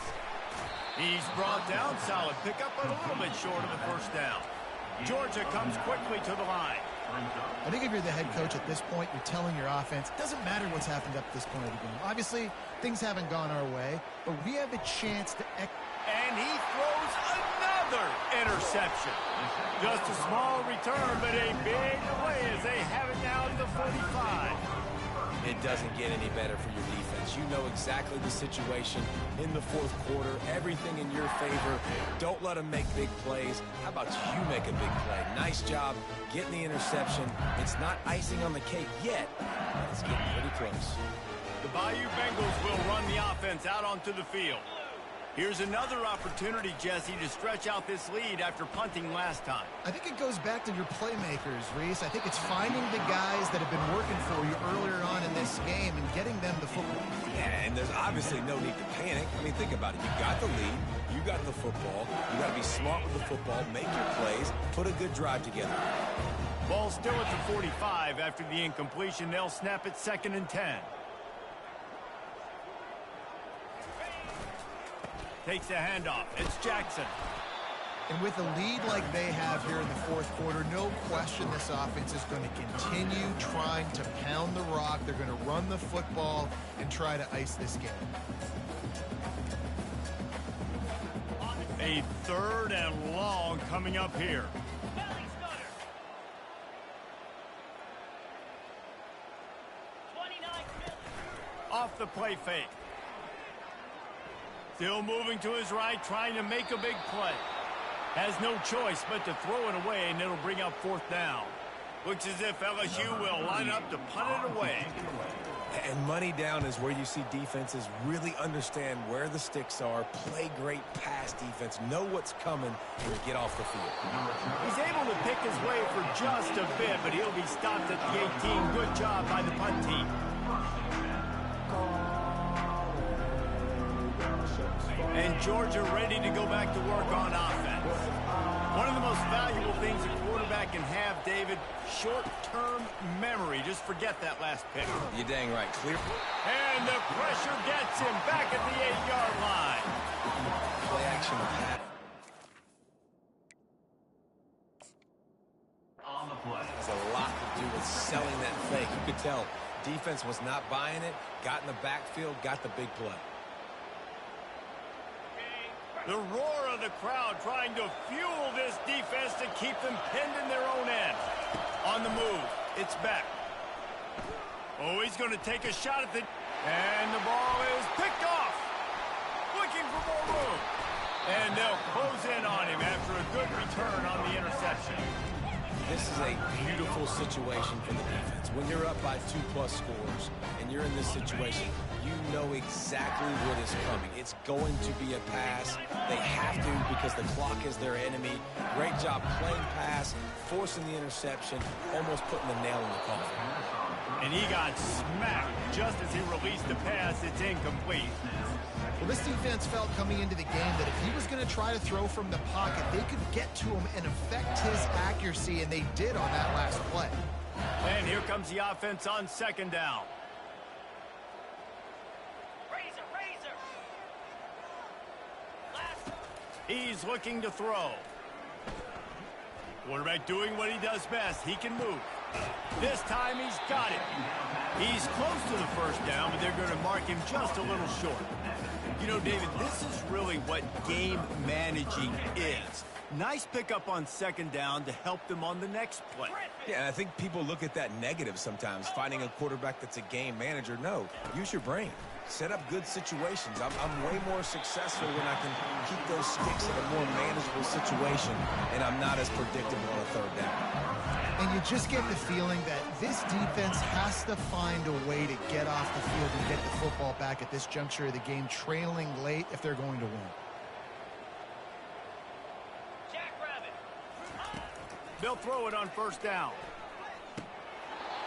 He's brought down. Solid pickup, but a little bit short of the first down. Georgia comes quickly to the line. I think if you're the head coach at this point, you're telling your offense, it doesn't matter what's happened up to this point of the game. Obviously, things haven't gone our way, but we have a chance to... And he throws another interception. Just a small return, but a big play as they have it now at the 45. It doesn't get any better for your defense. You know exactly the situation in the fourth quarter. Everything in your favor. Don't let them make big plays. How about you make a big play? Nice job getting the interception. It's not icing on the cake yet, but it's getting pretty close. The Bayou Bengals will run the offense out onto the field. Here's another opportunity, Jesse, to stretch out this lead after punting last time. I think it goes back to your playmakers, Reese. I think it's finding the guys that have been working for you earlier on in this game and getting them the football. Yeah, and there's obviously no need to panic. I mean, think about it. You got the lead. You got the football. You got to be smart with the football, make your plays, put a good drive together. Ball still at the 45 after the incompletion. They'll snap it 2nd and 10. Takes a handoff. It's Jackson. And with a lead like they have here in the fourth quarter, no question this offense is going to continue trying to pound the rock. They're going to run the football and try to ice this game. A 3rd and long coming up here. Off the play fake. Still moving to his right, trying to make a big play. Has no choice but to throw it away, and it'll bring up 4th down. Looks as if LSU will line up to punt it away. And money down is where you see defenses really understand where the sticks are, play great pass defense, know what's coming, and get off the field. He's able to pick his way for just a bit, but he'll be stopped at the 18. Good job by the punt team. And Georgia ready to go back to work on offense. One of the most valuable things a quarterback can have, David, short-term memory. Just forget that last pick. You're dang right. Clear. And the pressure gets him back at the 8-yard line. Play action pattern. On the play. There's a lot to do with selling that fake. You could tell defense was not buying it, got in the backfield, got the big play. The roar of the crowd trying to fuel this defense to keep them pinned in their own end. On the move, it's back. Oh, he's going to take a shot at the... And the ball is picked off. Looking for more room. And they'll close in on him after a good return on the interception. This is a beautiful situation for the defense. When you're up by 2+ scores and you're in this situation, you know exactly what is coming. It's going to be a pass. They have to because the clock is their enemy. Great job playing pass, forcing the interception, almost putting the nail in the coffin. And he got smacked just as he released the pass. It's incomplete. Well, this defense felt coming into the game that if he was going to try to throw from the pocket, they could get to him and affect his accuracy, and they did on that last play. And here comes the offense on second down. He's looking to throw. Quarterback doing what he does best. He can move. This time he's got it. He's close to the first down, but they're going to mark him just a little short. You know, David, this is really what game managing is. Nice pickup on second down to help them on the next play. Yeah, and I think people look at that negative sometimes, finding a quarterback that's a game manager. No, use your brain. Set up good situations. I'm way more successful when I can keep those sticks in a more manageable situation, and I'm not as predictable on a third down. And you just get the feeling that this defense has to find a way to get off the field and get the football back at this juncture of the game, trailing late if they're going to win. They'll throw it on first down.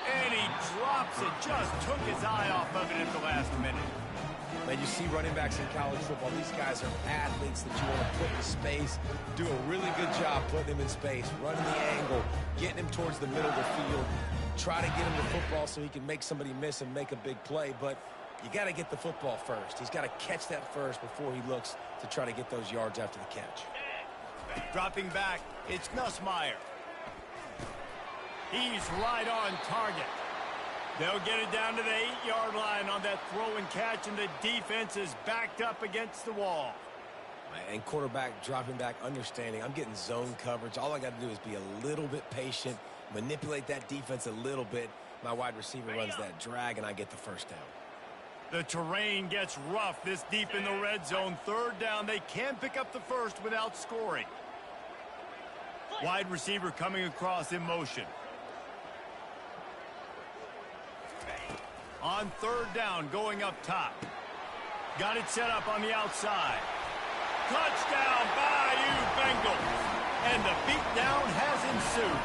And he drops it. Just took his eye off of it at the last minute. Man, you see running backs in college football, these guys are athletes that you want to put in space, do a really good job putting them in space, running the angle, getting him towards the middle of the field, try to get him the football so he can make somebody miss and make a big play, but you got to get the football first. He's got to catch that first before he looks to try to get those yards after the catch. Dropping back, it's Nussmeier. He's right on target. They'll get it down to the 8-yard line on that throw and catch, and the defense is backed up against the wall. And quarterback dropping back, understanding I'm getting zone coverage. All I got to do is be a little bit patient, manipulate that defense a little bit. My wide receiver runs that drag, and I get the first down. The terrain gets rough this deep in the red zone. Third down, they can pick up the first without scoring. Wide receiver coming across in motion. On third down, going up top. Got it set up on the outside. Touchdown, Bayou Bengals. And the beatdown has ensued.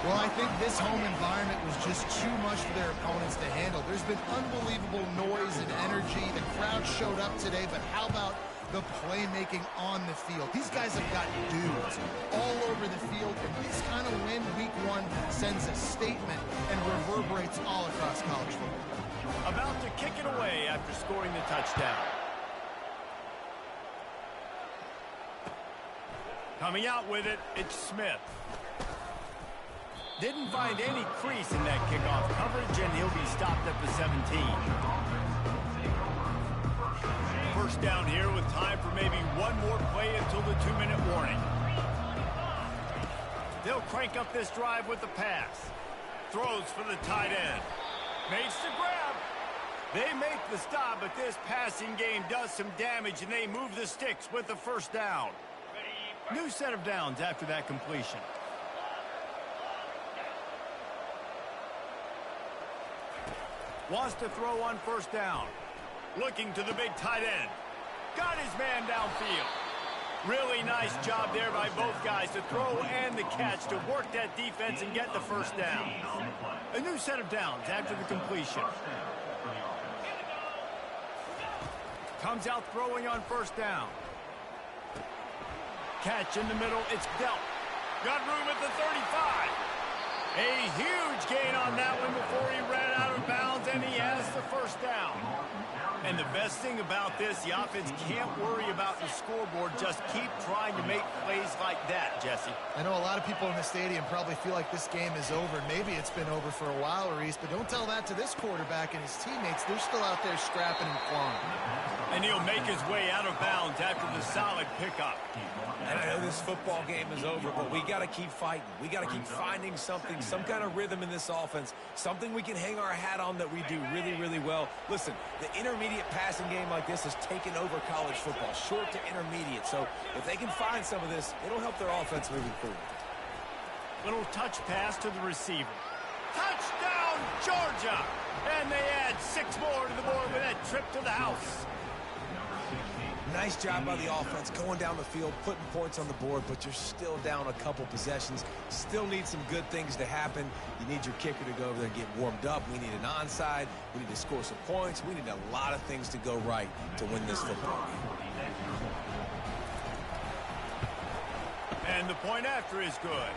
Well, I think this home environment was just too much for their opponents to handle. There's been unbelievable noise and energy. The crowd showed up today, but how about the playmaking on the field? These guys have got dudes all over the field, and this kind of win week one sends a statement and reverberates all across college football. About to kick it away after scoring the touchdown. Coming out with it, it's Smith. Didn't find any crease in that kickoff coverage, and he'll be stopped at the 17. First down here with time for maybe one more play until the 2-minute warning. They'll crank up this drive with the pass. Throws for the tight end. Makes the grab. They make the stop, but this passing game does some damage, and they move the sticks with the first down. New set of downs after that completion. Wants to throw on first down. Looking to the big tight end. Got his man downfield. Really nice job there by both guys to throw and the catch to work that defense and get the first down. A new set of downs after the completion. Comes out throwing on first down. Catch in the middle. It's dealt. Got room at the 35. A huge gain on that one before he ran out of bounds, and he has the first down. And the best thing about this, the offense can't worry about the scoreboard. Just keep trying to make plays like that, Jesse. I know a lot of people in the stadium probably feel like this game is over. Maybe it's been over for a while, Reese, but don't tell that to this quarterback and his teammates. They're still out there scrapping and clawing. And he'll make his way out of bounds after the solid pickup. And I know this football game is over, but we got to keep fighting. We got to keep finding something, some kind of rhythm in this offense, something we can hang our hat on that we do really, really well. Listen, the intermediate passing game like this has taken over college football, short to intermediate. So if they can find some of this, it'll help their offense moving forward. Little touch pass to the receiver. Touchdown, Georgia! And they add 6 more to the board with that trip to the house. Nice job by the offense going down the field, putting points on the board, but you're still down a couple possessions. Still need some good things to happen. You need your kicker to go over there and get warmed up. We need an onside. We need to score some points. We need a lot of things to go right to win this football game. And the point after is good.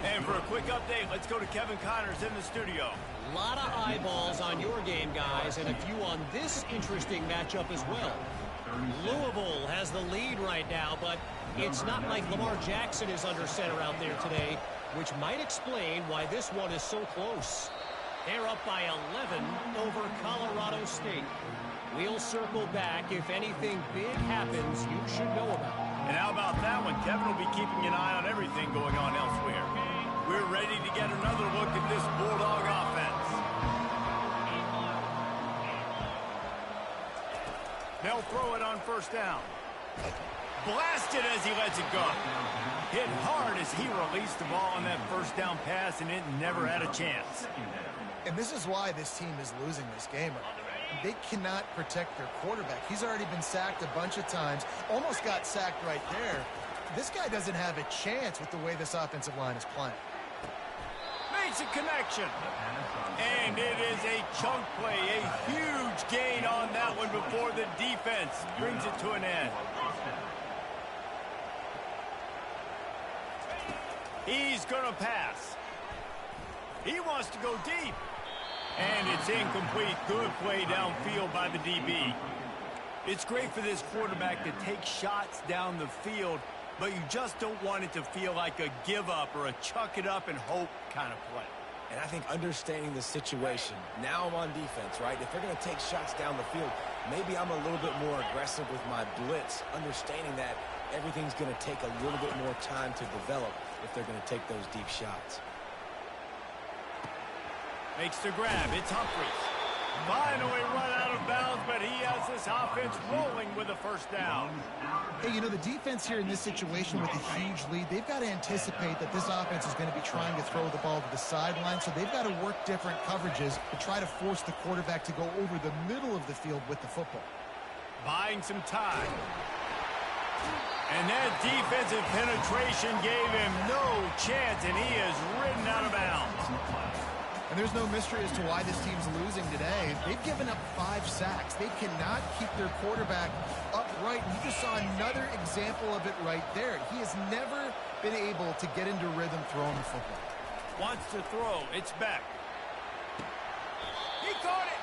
And for a quick update, let's go to Kevin Connors in the studio. A lot of eyeballs on your game, guys, and a few on this interesting matchup as well. Louisville has the lead right now, but it's not like Lamar Jackson is under center out there today, which might explain why this one is so close. They're up by 11 over Colorado State. We'll circle back if anything big happens you should know about. And how about that one? Kevin will be keeping an eye on everything going on elsewhere. We're ready to get another look at this Bulldog offense. They'll throw it on first down. Blasted as he lets it go. Hit hard as he released the ball on that first down pass, and it never had a chance. And this is why this team is losing this game. They cannot protect their quarterback. He's already been sacked a bunch of times. Almost got sacked right there. This guy doesn't have a chance with the way this offensive line is playing. Makes a connection. And it is a chunk play. A huge gain on that one before the defense brings it to an end. He's going to pass. He wants to go deep. And it's incomplete. Good play downfield by the DB. It's great for this quarterback to take shots down the field, but you just don't want it to feel like a give-up or a chuck it up and hope kind of play. And I think understanding the situation, now I'm on defense, right? If they're going to take shots down the field, maybe I'm a little bit more aggressive with my blitz, understanding that everything's going to take a little bit more time to develop if they're going to take those deep shots. Makes the grab. It's Humphries. Finally run out of bounds, but he has this offense rolling with a first down. Hey, you know, the defense here in this situation with a huge lead, they've got to anticipate that this offense is going to be trying to throw the ball to the sideline, so they've got to work different coverages to try to force the quarterback to go over the middle of the field with the football. Buying some time. And that defensive penetration gave him no chance, and he is ridden out of bounds. And there's no mystery as to why this team's losing today. They've given up 5 sacks. They cannot keep their quarterback upright. And you just saw another example of it right there. He has never been able to get into rhythm throwing the football. Wants to throw. It's back. He caught it.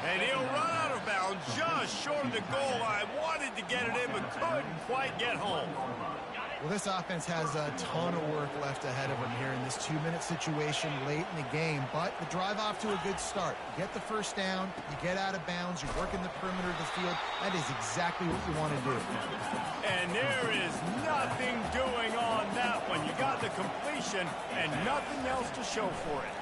And he'll run out of bounds just short of the goal line. Wanted to get it in, but couldn't quite get home. Well, this offense has a ton of work left ahead of them here in this 2-minute situation late in the game, but the drive off to a good start. You get the first down, you get out of bounds, you're working the perimeter of the field. That is exactly what you want to do. And there is nothing doing on that one. You got the completion and nothing else to show for it.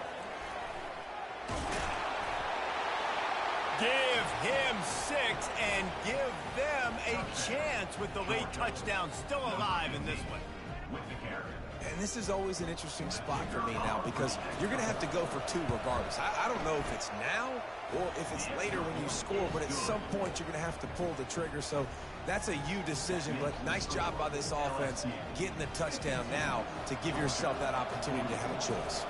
Give him 6 and give them a chance with the late touchdown still alive in this one. And this is always an interesting spot for me now because you're going to have to go for 2 regardless. I don't know if it's now or if it's later when you score, but at some point you're going to have to pull the trigger. So that's a you decision, but nice job by this offense getting the touchdown now to give yourself that opportunity to have a choice.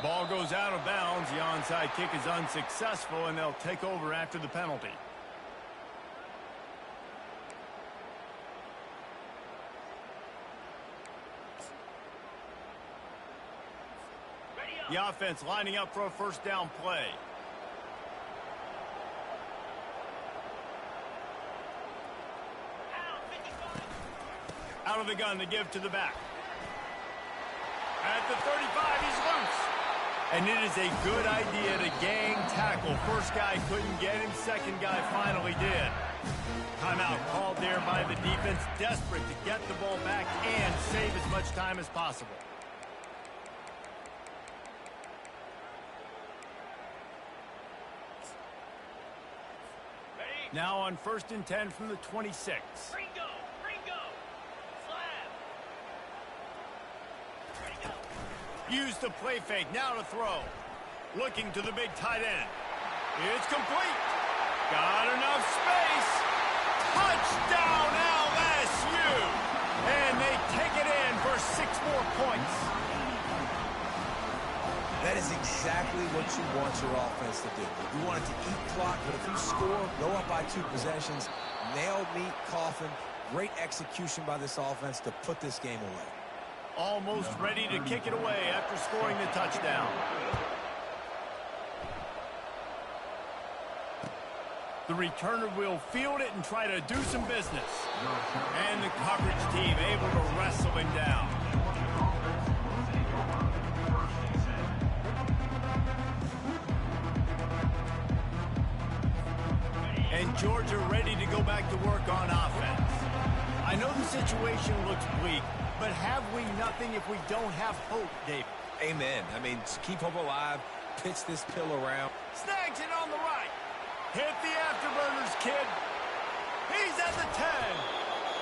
Ball goes out of bounds. The onside kick is unsuccessful, and they'll take over after the penalty. The offense lining up for a first down play. Out of the gun to give to the back. At the 35, he's loose. And it is a good idea to gang tackle. First guy couldn't get him. Second guy finally did. Timeout called there by the defense, desperate to get the ball back and save as much time as possible. Now on 1st and 10 from the 26. Ringo, slab. Use the play fake, now to throw. Looking to the big tight end. It's complete. Got enough space. Touchdown LSU. And they take it in for 6 more points. That is exactly what you want your offense to do. You want it to eat clock, but if you score, go up by 2 possessions, nail, meet, coffin. Great execution by this offense to put this game away. Almost ready to kick it away after scoring the touchdown. The returner will field it and try to do some business. And the coverage team able to wrestle him down. And Georgia ready to go back to work on offense. I know the situation looks bleak, but have we nothing if we don't have hope, David? Amen. I mean, keep hope alive, pitch this pill around. Snags it on the right. Hit the afterburners, kid. He's at the 10.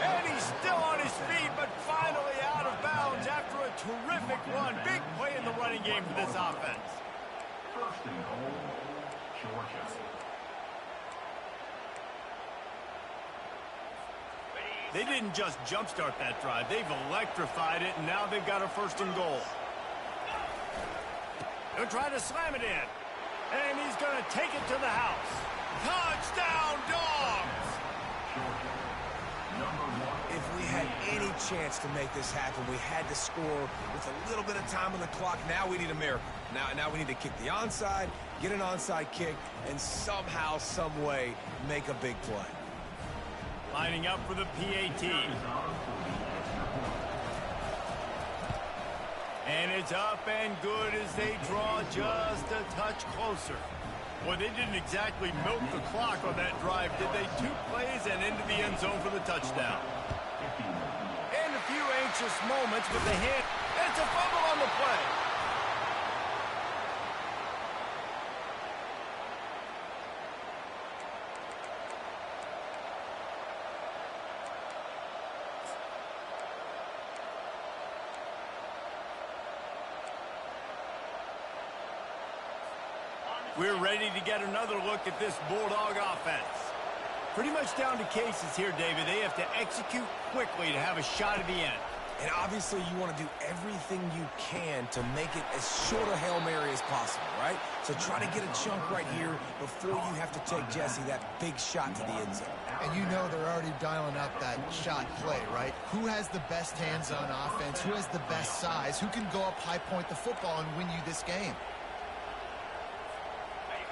And he's still on his feet, but finally out of bounds after a terrific run. Big play in the running game for this offense. 1st and goal, Georgia. They didn't just jumpstart that drive. They've electrified it, and now they've got a 1st and goal. They'll try to slam it in. And he's going to take it to the house. Touchdown, Dogs! If we had any chance to make this happen, we had to score with a little bit of time on the clock. Now we need a miracle. Now we need to kick the onside, get an onside kick, and somehow, some way, make a big play. Lining up for the PAT. And it's up and good as they draw just a touch closer. Well, they didn't exactly milk the clock on that drive, did they? 2 plays and into the end zone for the touchdown. And a few anxious moments with the hit. And it's a fumble on the play. We're ready to get another look at this Bulldog offense. Pretty much down to cases here, David. They have to execute quickly to have a shot at the end. And obviously you want to do everything you can to make it as short a Hail Mary as possible, right? So try to get a chunk right here before you have to take Jesse that big shot to the end zone. And you know they're already dialing up that shot play, right? Who has the best hands on offense? Who has the best size? Who can go up high point the football and win you this game?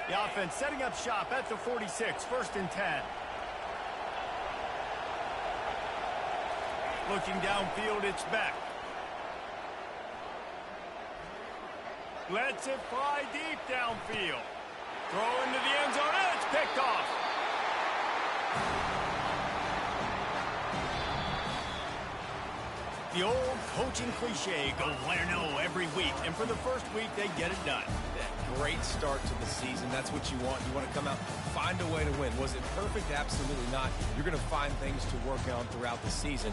The offense setting up shop at the 46, 1st and 10. Looking downfield, it's Beck. Lets it fly deep downfield. Throw into the end zone, and it's picked off. The old coaching cliche, go win or no every week. And for the first week, they get it done. Great start to the season. That's what you want. You want to come out, find a way to win. Was it perfect? Absolutely not. You're going to find things to work on throughout the season.